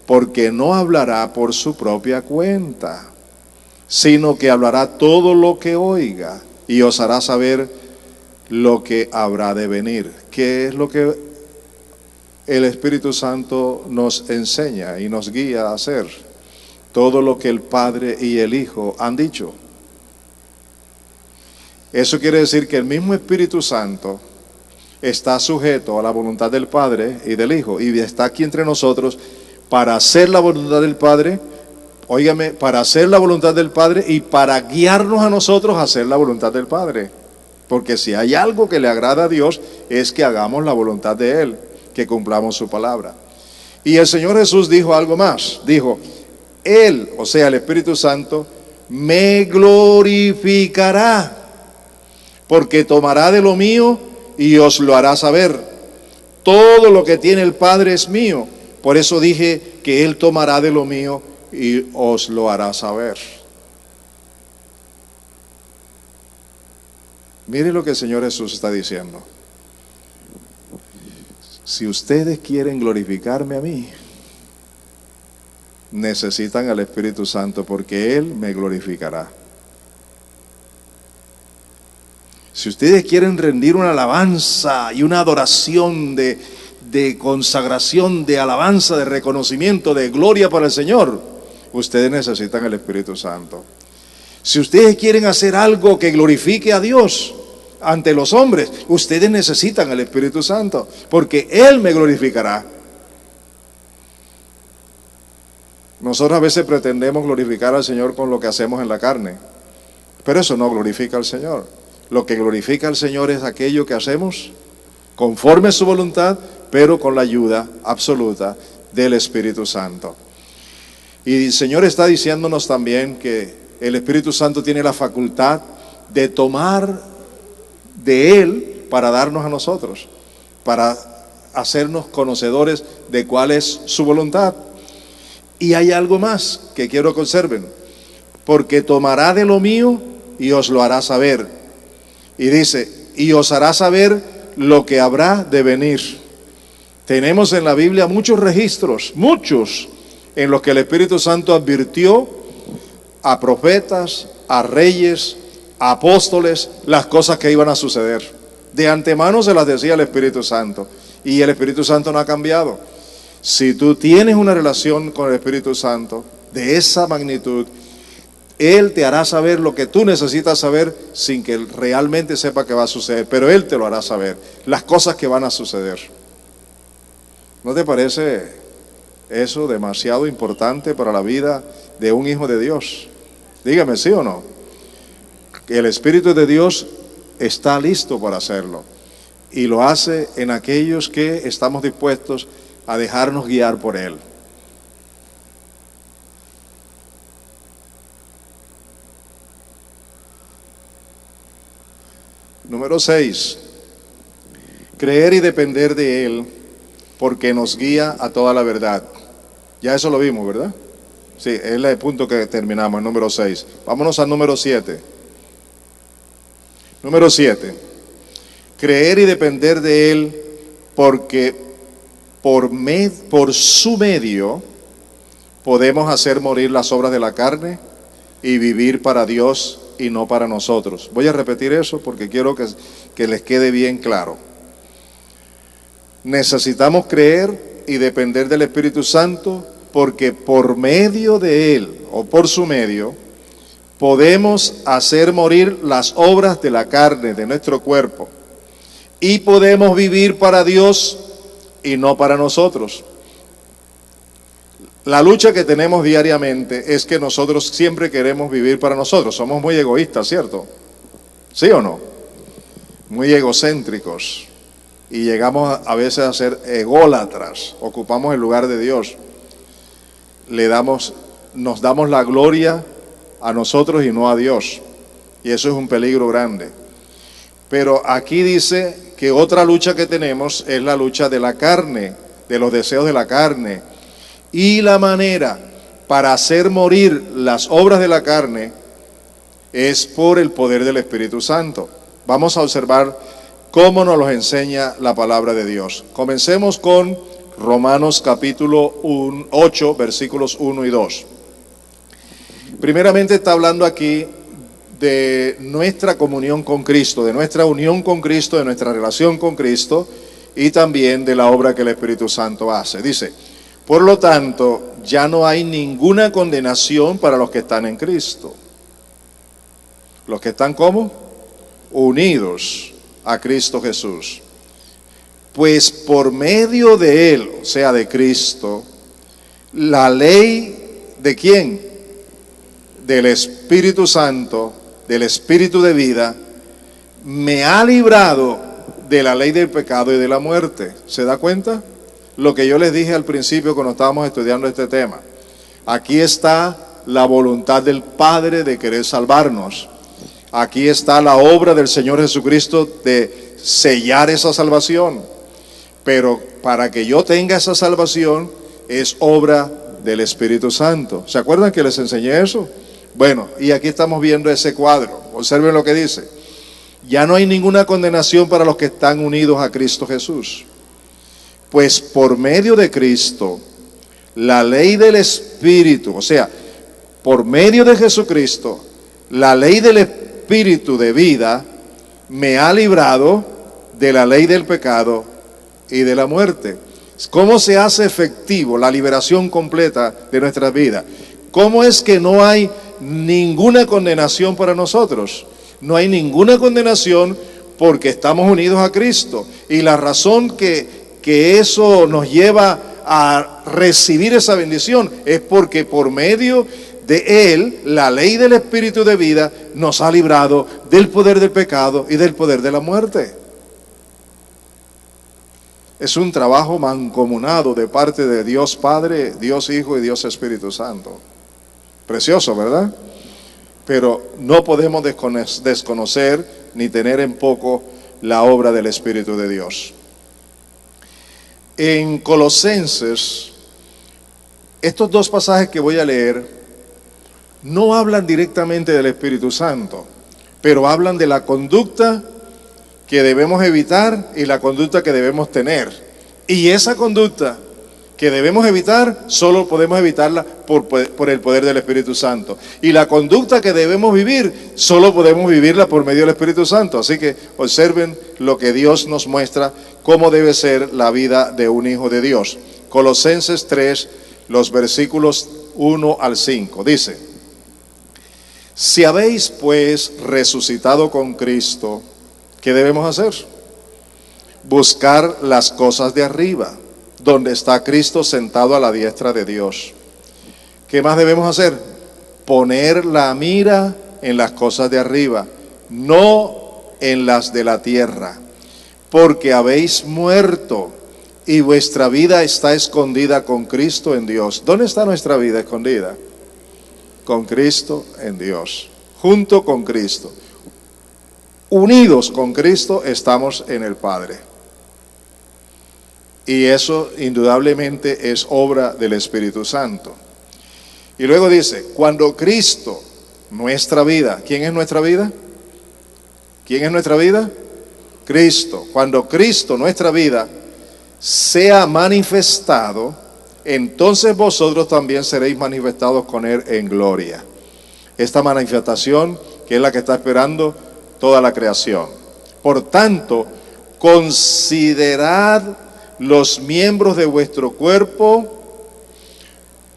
Porque no hablará por su propia cuenta, sino que hablará todo lo que oiga y os hará saber lo que habrá de venir. ¿Qué es lo que el Espíritu Santo nos enseña y nos guía a hacer? Todo lo que el Padre y el Hijo han dicho. Eso quiere decir que el mismo Espíritu Santo está sujeto a la voluntad del Padre y del Hijo, y está aquí entre nosotros para hacer la voluntad del Padre. Óigame, para hacer la voluntad del Padre y para guiarnos a nosotros a hacer la voluntad del Padre. Porque si hay algo que le agrada a Dios, es que hagamos la voluntad de Él, que cumplamos su palabra. Y el Señor Jesús dijo algo más. Dijo: Él, o sea el Espíritu Santo, me glorificará, porque tomará de lo mío y os lo hará saber. Todo lo que tiene el Padre es mío. Por eso dije que Él tomará de lo mío y os lo hará saber. Mire lo que el Señor Jesús está diciendo. Si ustedes quieren glorificarme a mí, necesitan al Espíritu Santo, porque Él me glorificará. Si ustedes quieren rendir una alabanza y una adoración de consagración, de alabanza, de reconocimiento, de gloria para el Señor, ustedes necesitan el Espíritu Santo. Si ustedes quieren hacer algo que glorifique a Dios ante los hombres, ustedes necesitan el Espíritu Santo, porque Él me glorificará. Nosotros a veces pretendemos glorificar al Señor con lo que hacemos en la carne, pero eso no glorifica al Señor. Lo que glorifica al Señor es aquello que hacemos conforme a su voluntad, pero con la ayuda absoluta del Espíritu Santo. Y el Señor está diciéndonos también que el Espíritu Santo tiene la facultad de tomar de Él para darnos a nosotros, para hacernos conocedores de cuál es su voluntad. Y hay algo más que quiero que observen. Porque tomará de lo mío y os lo hará saber. Y dice, y os hará saber lo que habrá de venir. Tenemos en la Biblia muchos registros, muchos, en los que el Espíritu Santo advirtió a profetas, a reyes, a apóstoles, las cosas que iban a suceder. De antemano se las decía el Espíritu Santo. Y el Espíritu Santo no ha cambiado. Si tú tienes una relación con el Espíritu Santo de esa magnitud, Él te hará saber lo que tú necesitas saber sin que Él realmente sepa que va a suceder. Pero Él te lo hará saber, las cosas que van a suceder. ¿No te parece eso demasiado importante para la vida de un hijo de Dios? Dígame, ¿sí o no? El Espíritu de Dios está listo para hacerlo. Y lo hace en aquellos que estamos dispuestos a dejarnos guiar por Él. Número 6. Creer y depender de Él porque nos guía a toda la verdad. Ya eso lo vimos, ¿verdad? Sí, es el punto que terminamos, el número 6. Vámonos al número 7. Número 7. Creer y depender de Él porque por su medio podemos hacer morir las obras de la carne y vivir para Dios y no para nosotros. Voy a repetir eso porque quiero que les quede bien claro. Necesitamos creer y depender del Espíritu Santo porque por medio de Él o por su medio podemos hacer morir las obras de la carne, de nuestro cuerpo, y podemos vivir para Dios y no para nosotros. La lucha que tenemos diariamente es que nosotros siempre queremos vivir para nosotros. Somos muy egoístas, ¿cierto? ¿Sí o no? Muy egocéntricos. Y llegamos a veces a ser ególatras. Ocupamos el lugar de Dios. Nos damos la gloria a nosotros y no a Dios. Y eso es un peligro grande. Pero aquí dice que otra lucha que tenemos es la lucha de la carne, de los deseos de la carne. Y la manera para hacer morir las obras de la carne es por el poder del Espíritu Santo. Vamos a observar cómo nos los enseña la palabra de Dios. Comencemos con Romanos capítulo 8, versículos 1 y 2. Primeramente está hablando aquí de nuestra comunión con Cristo, de nuestra unión con Cristo, de nuestra relación con Cristo y también de la obra que el Espíritu Santo hace. Dice, por lo tanto, ya no hay ninguna condenación para los que están en Cristo. ¿Los que están cómo? Unidos a Cristo Jesús. Pues por medio de Él, o sea, de Cristo, la ley ¿de quién? Del Espíritu Santo, del Espíritu de vida, me ha librado de la ley del pecado y de la muerte. ¿Se da cuenta? Lo que yo les dije al principio cuando estábamos estudiando este tema. Aquí está la voluntad del Padre de querer salvarnos. Aquí está la obra del Señor Jesucristo de sellar esa salvación. Pero para que yo tenga esa salvación es obra del Espíritu Santo. ¿Se acuerdan que les enseñé eso? Bueno, y aquí estamos viendo ese cuadro. Observen lo que dice. Ya no hay ninguna condenación para los que están unidos a Cristo Jesús. Pues por medio de Cristo, la ley del Espíritu, o sea, por medio de Jesucristo, la ley del Espíritu de vida me ha librado de la ley del pecado y de la muerte. ¿Cómo se hace efectivo la liberación completa de nuestras vidas? ¿Cómo es que no hay ninguna condenación para nosotros? No hay ninguna condenación porque estamos unidos a Cristo. Y la razón que eso nos lleva a recibir esa bendición es porque por medio de Él, la ley del Espíritu de vida nos ha librado del poder del pecado y del poder de la muerte. Es un trabajo mancomunado de parte de Dios Padre, Dios Hijo y Dios Espíritu Santo. Precioso, ¿verdad? Pero no podemos desconocer ni tener en poco la obra del Espíritu de Dios. En Colosenses Estos dos pasajes que voy a leer no hablan directamente del Espíritu Santo, pero hablan de la conducta que debemos evitar y la conducta que debemos tener. Y esa conducta que debemos evitar, solo podemos evitarla por el poder del Espíritu Santo. Y la conducta que debemos vivir, solo podemos vivirla por medio del Espíritu Santo. Así que observen lo que Dios nos muestra, cómo debe ser la vida de un hijo de Dios. Colosenses 3, los versículos 1 al 5, dice: si habéis pues resucitado con Cristo, ¿qué debemos hacer? Buscar las cosas de arriba, donde está Cristo sentado a la diestra de Dios. ¿Qué más debemos hacer? Poner la mira en las cosas de arriba, no en las de la tierra, porque habéis muerto y vuestra vida está escondida con Cristo en Dios. ¿Dónde está nuestra vida escondida? Con Cristo en Dios, junto con Cristo. Unidos con Cristo estamos en el Padre. Y eso indudablemente es obra del Espíritu Santo. Y luego dice, cuando Cristo, nuestra vida, ¿quién es nuestra vida? ¿Quién es nuestra vida? Cristo. Cuando Cristo, nuestra vida, sea manifestado, entonces vosotros también seréis manifestados con Él en gloria. Esta manifestación que es la que está esperando toda la creación. Por tanto, considerad los miembros de vuestro cuerpo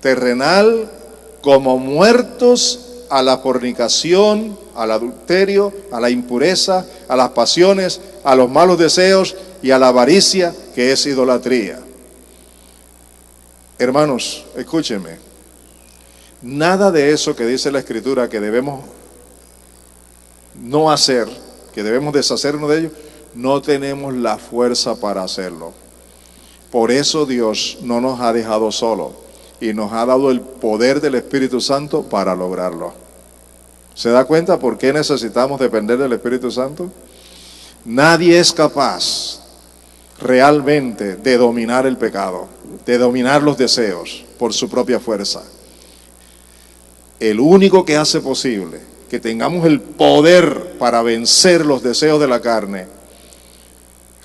terrenal como muertos a la fornicación, al adulterio, a la impureza, a las pasiones, a los malos deseos y a la avaricia, que es idolatría. Hermanos, escúchenme. Nada de eso que dice la Escritura que debemos no hacer, que debemos deshacernos de ello, no tenemos la fuerza para hacerlo. Por eso Dios no nos ha dejado solos y nos ha dado el poder del Espíritu Santo para lograrlo. ¿Se da cuenta por qué necesitamos depender del Espíritu Santo? Nadie es capaz realmente de dominar el pecado, de dominar los deseos por su propia fuerza. El único que hace posible que tengamos el poder para vencer los deseos de la carne.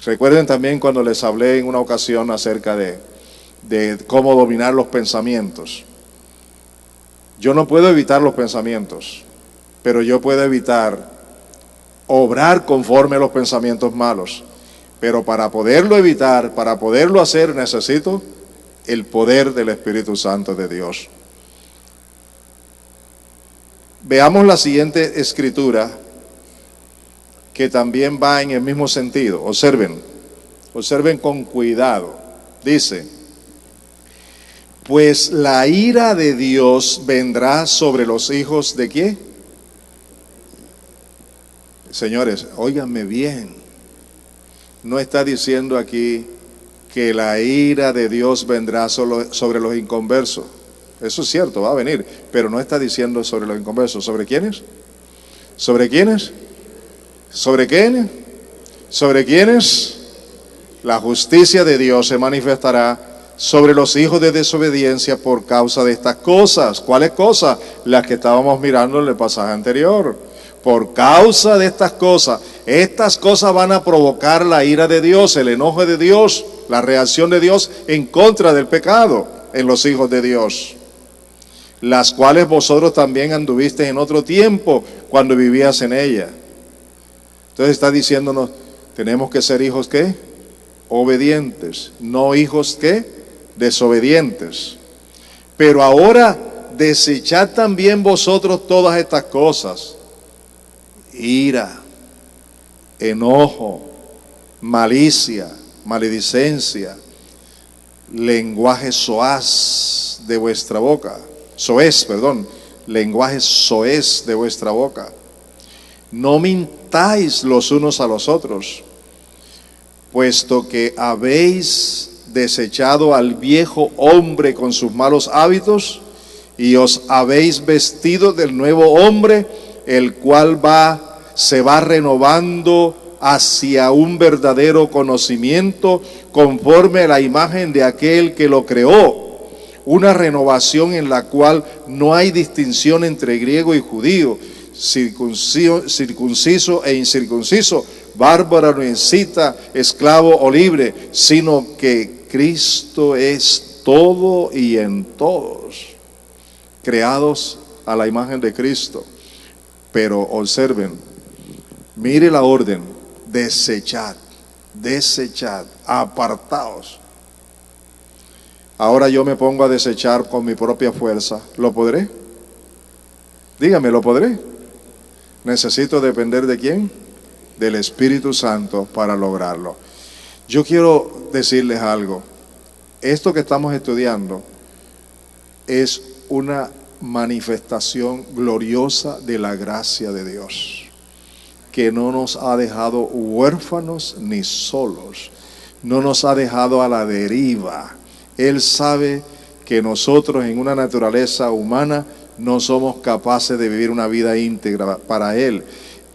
Recuerden también cuando les hablé en una ocasión acerca de cómo dominar los pensamientos. Yo no puedo evitar los pensamientos, pero yo puedo evitar obrar conforme a los pensamientos malos. Pero para poderlo evitar, para poderlo hacer, necesito el poder del Espíritu Santo de Dios. Veamos la siguiente escritura que también va en el mismo sentido. Observen con cuidado. Dice, pues la ira de Dios vendrá sobre los hijos ¿de qué? Señores, óiganme bien. No está diciendo aquí que la ira de Dios vendrá solo sobre los inconversos. Eso es cierto, va a venir, pero no está diciendo sobre los inconversos. ¿Sobre quiénes? ¿Sobre quiénes? ¿Sobre quiénes? ¿Sobre quiénes? La justicia de Dios se manifestará sobre los hijos de desobediencia por causa de estas cosas. ¿Cuáles cosas? Las que estábamos mirando en el pasaje anterior. Por causa de estas cosas van a provocar la ira de Dios, el enojo de Dios, la reacción de Dios en contra del pecado en los hijos de Dios, las cuales vosotros también anduvisteis en otro tiempo cuando vivías en ella. Entonces está diciéndonos, tenemos que ser hijos ¿qué? Obedientes, no hijos ¿qué? Desobedientes. Pero ahora desechad también vosotros todas estas cosas: ira, enojo, malicia, maledicencia, lenguaje soez de vuestra boca. Lenguaje soez de vuestra boca. No mintáis los unos a los otros, puesto que habéis desechado al viejo hombre con sus malos hábitos y os habéis vestido del nuevo hombre, el cual se va renovando hacia un verdadero conocimiento conforme a la imagen de aquel que lo creó, una renovación en la cual no hay distinción entre griego y judío, circunciso e incircunciso, bárbaro o escita, esclavo o libre, sino que Cristo es todo y en todos, creados a la imagen de Cristo. Pero observen, mire la orden: desechad, apartaos. Ahora yo me pongo a desechar con mi propia fuerza. ¿Lo podré? Dígame, ¿lo podré? Necesito depender ¿de quién? Del Espíritu Santo para lograrlo. Yo quiero decirles algo. Esto que estamos estudiando es una manifestación gloriosa de la gracia de Dios, que no nos ha dejado huérfanos ni solos, no nos ha dejado a la deriva. Él sabe que nosotros en una naturaleza humana no somos capaces de vivir una vida íntegra para Él.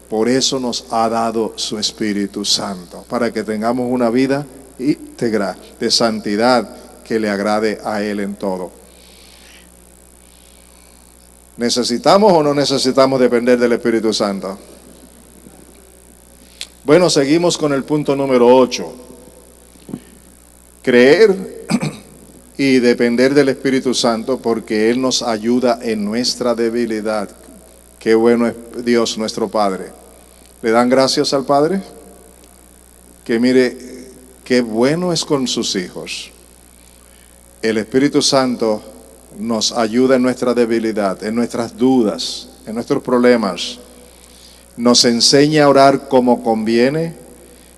Por eso nos ha dado su Espíritu Santo, para que tengamos una vida íntegra, de santidad, que le agrade a Él en todo. ¿Necesitamos o no necesitamos depender del Espíritu Santo? Bueno, seguimos con el punto número 8. Creer y depender del Espíritu Santo, porque Él nos ayuda en nuestra debilidad. Qué bueno es Dios nuestro Padre. ¿Le dan gracias al Padre? Que mire, qué bueno es con sus hijos. El Espíritu Santo nos ayuda en nuestra debilidad, en nuestras dudas, en nuestros problemas. Nos enseña a orar como conviene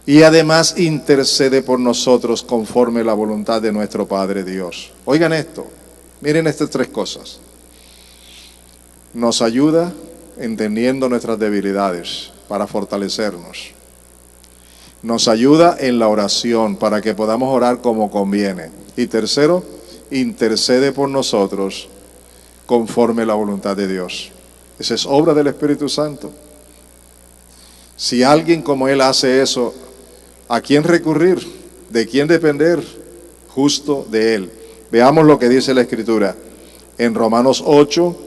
y además intercede por nosotros conforme la voluntad de nuestro Padre Dios. Oigan esto, miren estas tres cosas. Nos ayuda entendiendo nuestras debilidades para fortalecernos. Nos ayuda en la oración para que podamos orar como conviene. Y tercero, intercede por nosotros conforme la voluntad de Dios. Esa es obra del Espíritu Santo. Si alguien como Él hace eso, ¿a quién recurrir? ¿De quién depender? Justo de Él. Veamos lo que dice la Escritura. En Romanos 8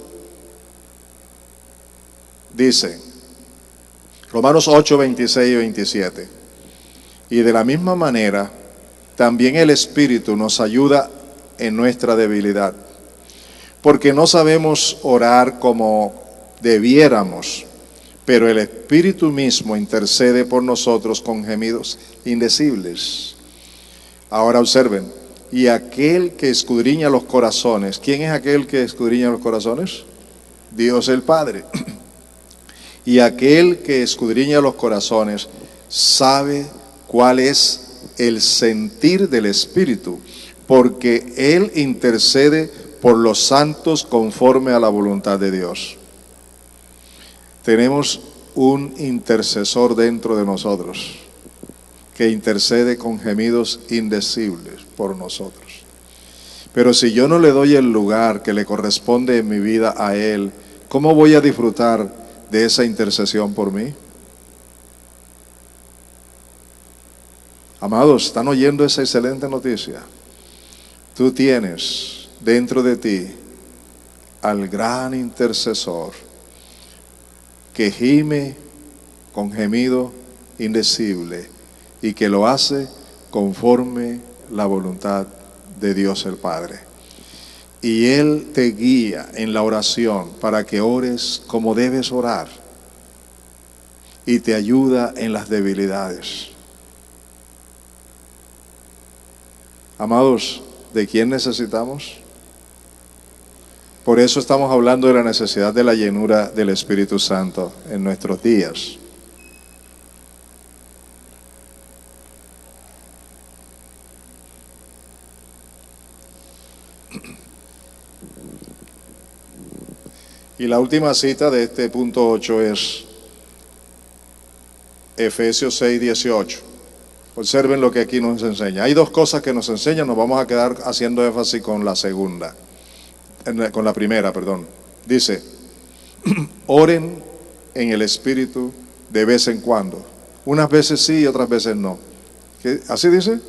dice, Romanos 8, 26 y 27. Y de la misma manera, también el Espíritu nos ayuda en nuestra debilidad, porque no sabemos orar como debiéramos, pero el Espíritu mismo intercede por nosotros con gemidos indecibles. Ahora observen, y aquel que escudriña los corazones, ¿quién es aquel que escudriña los corazones? Dios el Padre. Y aquel que escudriña los corazones sabe cuál es el sentir del Espíritu, porque Él intercede por los santos conforme a la voluntad de Dios. Tenemos un intercesor dentro de nosotros que intercede con gemidos indecibles por nosotros. Pero si yo no le doy el lugar que le corresponde en mi vida a Él, ¿cómo voy a disfrutar de esa intercesión por mí? Amados, ¿están oyendo esa excelente noticia? Tú tienes dentro de ti al gran intercesor que gime con gemido indecible y que lo hace conforme la voluntad de Dios el Padre. Y Él te guía en la oración para que ores como debes orar y te ayuda en las debilidades. Amados, ¿de quién necesitamos? Por eso estamos hablando de la necesidad de la llenura del Espíritu Santo en nuestros días. Y la última cita de este punto 8 es Efesios 6, 18. Observen lo que aquí nos enseña. Hay dos cosas que nos enseñan, nos vamos a quedar haciendo énfasis con la segunda. Con la primera, perdón. Dice, oren en el Espíritu de vez en cuando. Unas veces sí y otras veces no. ¿Así dice?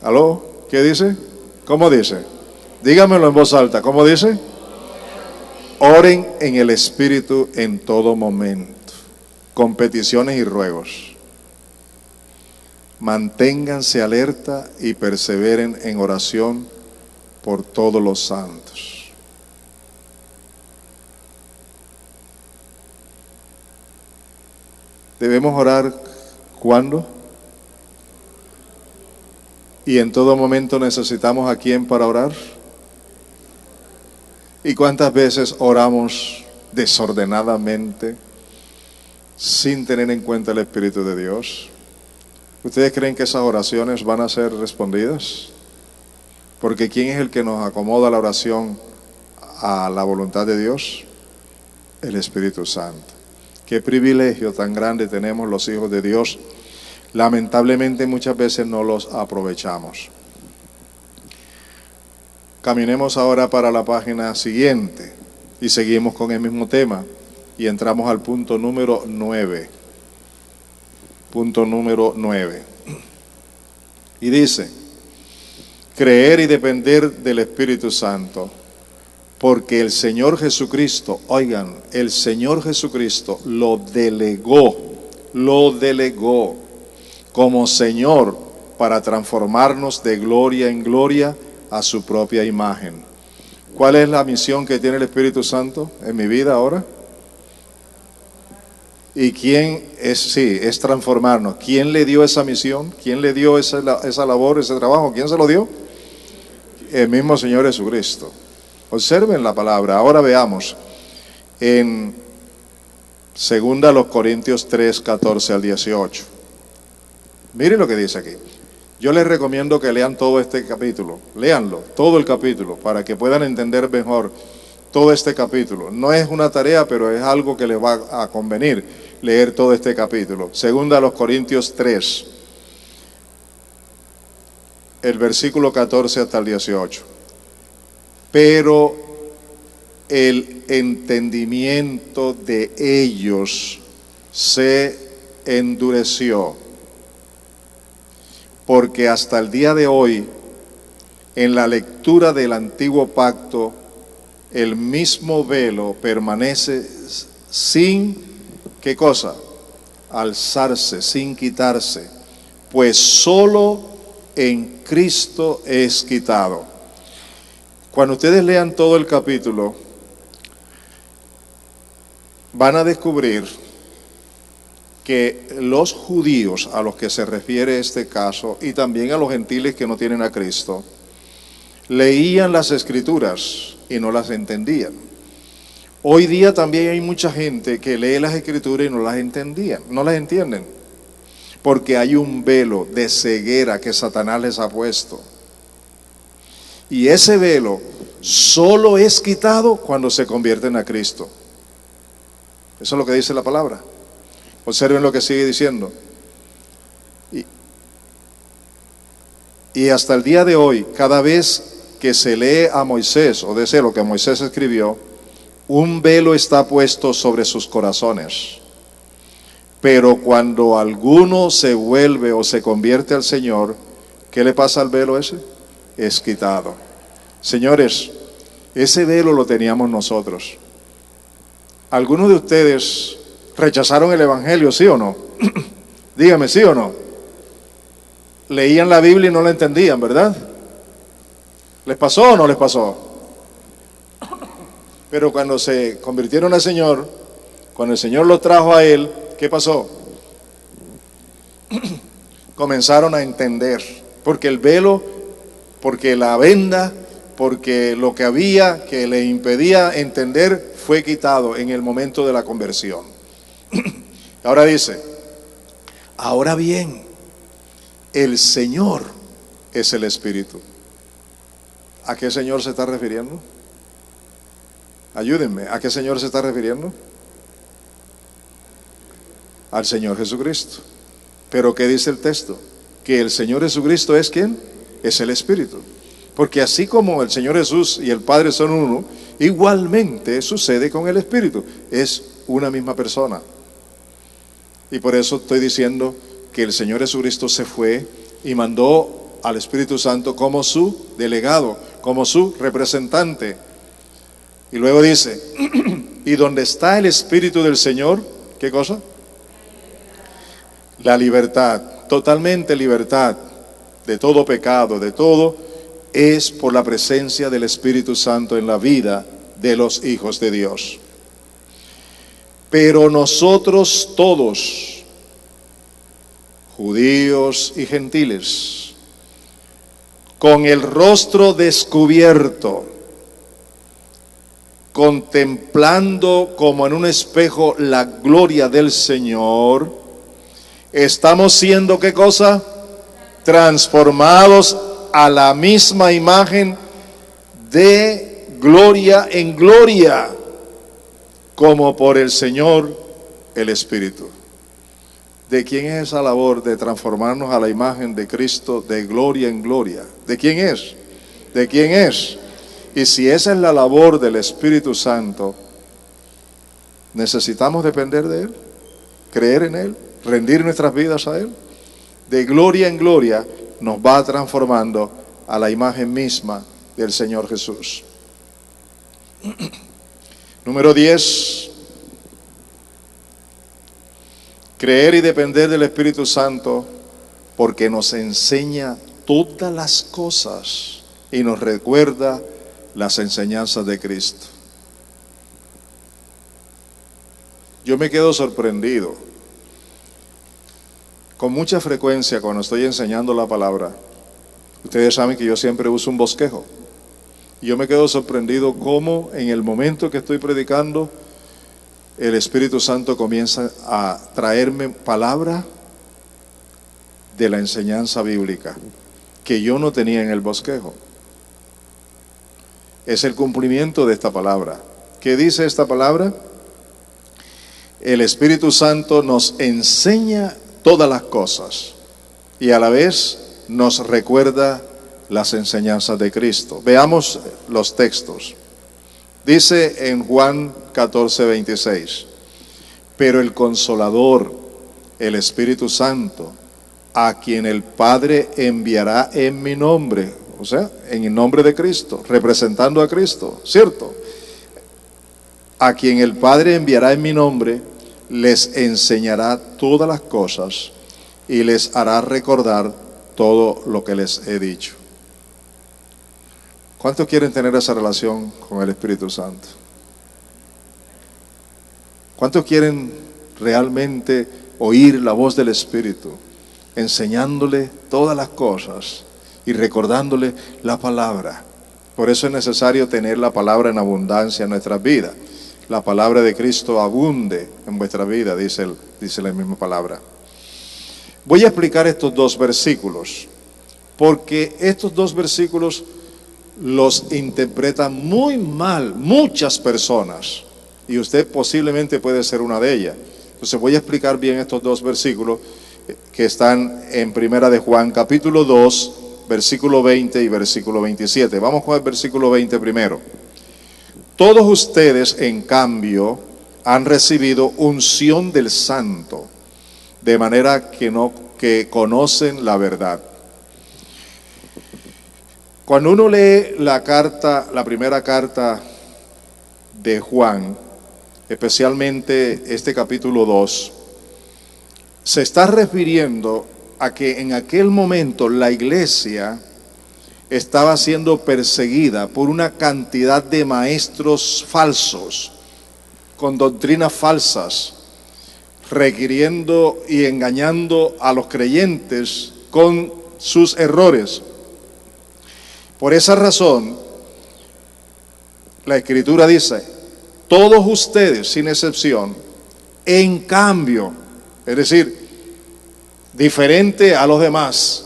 ¿Aló? ¿Qué dice? ¿Cómo dice? Dígamelo en voz alta. ¿Cómo dice? Oren en el Espíritu en todo momento, con peticiones y ruegos. Manténganse alerta y perseveren en oración por todos los santos. Debemos orar ¿cuándo? Y en todo momento necesitamos a quién para orar. ¿Y cuántas veces oramos desordenadamente sin tener en cuenta el Espíritu de Dios? ¿Ustedes creen que esas oraciones van a ser respondidas? Porque ¿quién es el que nos acomoda la oración a la voluntad de Dios? El Espíritu Santo. Qué privilegio tan grande tenemos los hijos de Dios. Lamentablemente muchas veces no los aprovechamos. Caminemos ahora para la página siguiente y seguimos con el mismo tema y entramos al punto número 9. Punto número 9. Y dice, creer y depender del Espíritu Santo, porque el Señor Jesucristo, oigan, el Señor Jesucristo lo delegó como Señor para transformarnos de gloria en gloria a su propia imagen. ¿Cuál es la misión que tiene el Espíritu Santo en mi vida ahora? ¿Y quién es? Sí, es transformarnos. ¿Quién le dio esa misión? ¿Quién le dio esa labor, ese trabajo? ¿Quién se lo dio? El mismo Señor Jesucristo. Observen la palabra. Ahora veamos en 2 Corintios 3, 14 al 18. Miren lo que dice aquí. Yo les recomiendo que lean todo este capítulo. Léanlo, todo el capítulo, para que puedan entender mejor todo este capítulo. No es una tarea, pero es algo que les va a convenir leer todo este capítulo. 2 Corintios 3, el versículo 14 hasta el 18. Pero el entendimiento de ellos se endureció, porque hasta el día de hoy, en la lectura del antiguo pacto, el mismo velo permanece sin, ¿qué cosa? Alzarse, sin quitarse, pues solo en Cristo es quitado. Cuando ustedes lean todo el capítulo, van a descubrir que los judíos a los que se refiere este caso, y también a los gentiles que no tienen a Cristo, leían las Escrituras y no las entendían. Hoy día también hay mucha gente que lee las Escrituras y no las entienden, porque hay un velo de ceguera que Satanás les ha puesto. Y ese velo solo es quitado cuando se convierten a Cristo. Eso es lo que dice la palabra. Observen lo que sigue diciendo. Y hasta el día de hoy, cada vez que se lee a Moisés, o dice lo que Moisés escribió, un velo está puesto sobre sus corazones. Pero cuando alguno se vuelve o se convierte al Señor, ¿qué le pasa al velo ese? Es quitado. Señores, ese velo lo teníamos nosotros. ¿Algunos de ustedes rechazaron el Evangelio, sí o no? Dígame, ¿sí o no? Leían la Biblia y no la entendían, ¿verdad? ¿Les pasó o no les pasó? Pero cuando se convirtieron al Señor, cuando el Señor los trajo a Él, ¿qué pasó? Comenzaron a entender, porque el velo, porque la venda, porque lo que había que le impedía entender fue quitado en el momento de la conversión. Ahora dice, ahora bien, el Señor es el Espíritu. ¿A qué Señor se está refiriendo? Ayúdenme, ¿a qué Señor se está refiriendo? Al Señor Jesucristo. ¿Pero qué dice el texto? Que el Señor Jesucristo es ¿quién? Es el Espíritu. Porque así como el Señor Jesús y el Padre son uno, igualmente sucede con el Espíritu. Es una misma persona. Y por eso estoy diciendo que el Señor Jesucristo se fue y mandó al Espíritu Santo como su delegado, como su representante. Y luego dice, y donde está el Espíritu del Señor, ¿qué cosa? La libertad, totalmente libertad de todo pecado, de todo, es por la presencia del Espíritu Santo en la vida de los hijos de Dios. Pero nosotros todos, judíos y gentiles, con el rostro descubierto, contemplando como en un espejo la gloria del Señor, estamos siendo, ¿qué cosa? Transformados a la misma imagen de gloria en gloria, como por el Señor el Espíritu. ¿De quién es esa labor de transformarnos a la imagen de Cristo de gloria en gloria? ¿De quién es? ¿De quién es? Y si esa es la labor del Espíritu Santo, necesitamos depender de Él, creer en Él, rendir nuestras vidas a Él. De gloria en gloria nos va transformando a la imagen misma del Señor Jesús. Número 10. Creer y depender del Espíritu Santo porque nos enseña todas las cosas y nos recuerda las enseñanzas de Cristo. Yo me quedo sorprendido. Con mucha frecuencia cuando estoy enseñando la palabra, ustedes saben que yo siempre uso un bosquejo. Y yo me quedo sorprendido cómo en el momento que estoy predicando, el Espíritu Santo comienza a traerme palabra de la enseñanza bíblica que yo no tenía en el bosquejo. Es el cumplimiento de esta palabra. ¿Qué dice esta palabra? El Espíritu Santo nos enseña todas las cosas y a la vez nos recuerda las enseñanzas de Cristo. Veamos los textos. Dice en Juan 14:26, pero el Consolador, el Espíritu Santo, a quien el Padre enviará en mi nombre, o sea, en el nombre de Cristo, representando a Cristo, ¿cierto? A quien el Padre enviará en mi nombre, les enseñará todas las cosas y les hará recordar todo lo que les he dicho. ¿Cuántos quieren tener esa relación con el Espíritu Santo? ¿Cuántos quieren realmente oír la voz del Espíritu, enseñándole todas las cosas y recordándole la palabra? Por eso es necesario tener la palabra en abundancia en nuestras vidas. La palabra de Cristo abunde en vuestra vida, dice la misma palabra. Voy a explicar estos dos versículos, porque estos dos versículos los interpretan muy mal muchas personas, y usted posiblemente puede ser una de ellas. Entonces voy a explicar bien estos dos versículos que están en Primera de Juan, capítulo 2, versículo 20 y versículo 27. Vamos con el versículo 20 primero. Todos ustedes, en cambio, han recibido unción del Santo, de manera que conocen la verdad. Cuando uno lee la primera carta de Juan, especialmente este capítulo 2, se está refiriendo a que en aquel momento la iglesia estaba siendo perseguida por una cantidad de maestros falsos, con doctrinas falsas, requiriendo y engañando a los creyentes con sus errores. Por esa razón, la Escritura dice, todos ustedes, sin excepción, en cambio, es decir, diferente a los demás,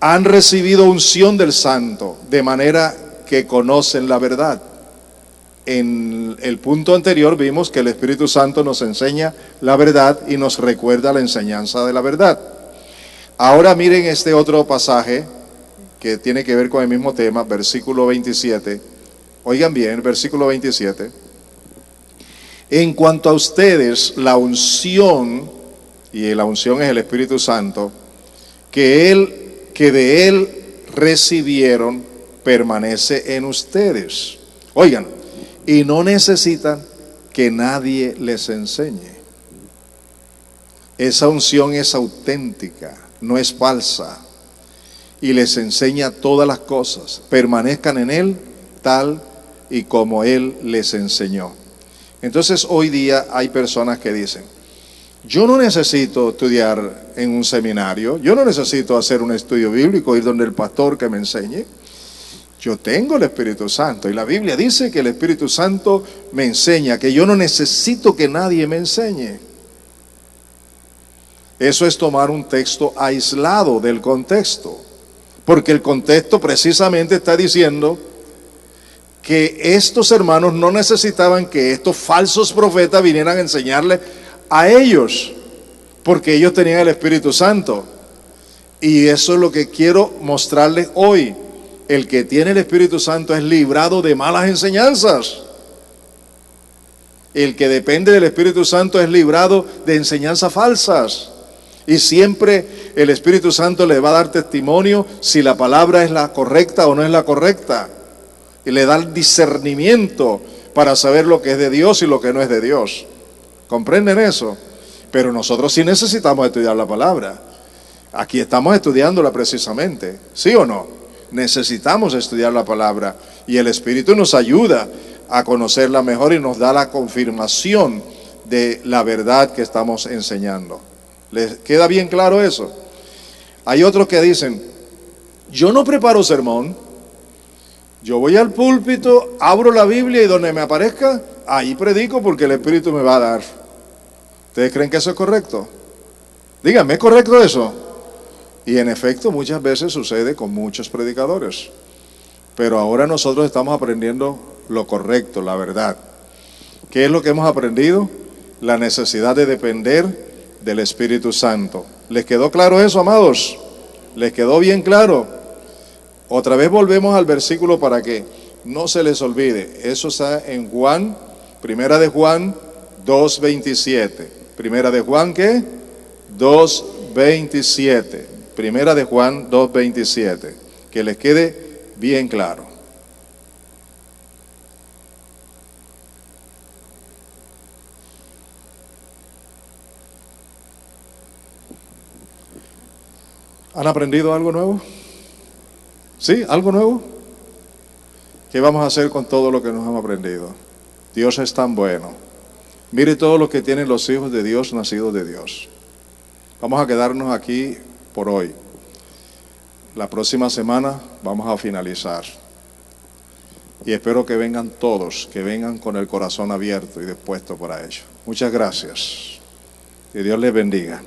han recibido unción del Santo, de manera que conocen la verdad. En el punto anterior vimos que el Espíritu Santo nos enseña la verdad y nos recuerda la enseñanza de la verdad. Ahora miren este otro pasaje que tiene que ver con el mismo tema, versículo 27. Oigan bien, versículo 27. En cuanto a ustedes, la unción, y la unción es el Espíritu Santo, que Él que de Él recibieron permanece en ustedes. Oigan, y no necesitan que nadie les enseñe. Esa unción es auténtica, no es falsa, y les enseña todas las cosas. Permanezcan en Él tal y como Él les enseñó. Entonces hoy día hay personas que dicen: yo no necesito estudiar en un seminario, yo no necesito hacer un estudio bíblico, ir donde el pastor que me enseñe. Yo tengo el Espíritu Santo, y la Biblia dice que el Espíritu Santo me enseña, que yo no necesito que nadie me enseñe. Eso es tomar un texto aislado del contexto, porque el contexto precisamente está diciendo que estos hermanos no necesitaban que estos falsos profetas vinieran a enseñarles a ellos, porque ellos tenían el Espíritu Santo. Y eso es lo que quiero mostrarles hoy. El que tiene el Espíritu Santo es librado de malas enseñanzas. El que depende del Espíritu Santo es librado de enseñanzas falsas. Y siempre el Espíritu Santo le va a dar testimonio si la palabra es la correcta o no es la correcta. Y le da el discernimiento para saber lo que es de Dios y lo que no es de Dios. ¿Comprenden eso? Pero nosotros sí necesitamos estudiar la palabra. Aquí estamos estudiándola precisamente, ¿sí o no? Necesitamos estudiar la palabra, y el Espíritu nos ayuda a conocerla mejor y nos da la confirmación de la verdad que estamos enseñando. ¿Les queda bien claro eso? Hay otros que dicen: yo no preparo sermón, yo voy al púlpito, abro la Biblia y donde me aparezca, ahí predico porque el Espíritu me va a dar. ¿Ustedes creen que eso es correcto? Díganme, ¿es correcto eso? Y en efecto muchas veces sucede con muchos predicadores. Pero ahora nosotros estamos aprendiendo lo correcto, la verdad. ¿Qué es lo que hemos aprendido? La necesidad de depender del Espíritu Santo. ¿Les quedó claro eso, amados? ¿Les quedó bien claro? Otra vez volvemos al versículo para que no se les olvide. Eso está en Juan, Primera de Juan 2:27. Primera de Juan, ¿qué? 2:27. Primera de Juan 2:27. Que les quede bien claro. ¿Han aprendido algo nuevo? ¿Sí? ¿Algo nuevo? ¿Qué vamos a hacer con todo lo que nos hemos aprendido? Dios es tan bueno. Mire todo lo que tienen los hijos de Dios nacidos de Dios. Vamos a quedarnos aquí por hoy. La próxima semana vamos a finalizar. Y espero que vengan todos, que vengan con el corazón abierto y dispuesto para ello. Muchas gracias. Que Dios les bendiga.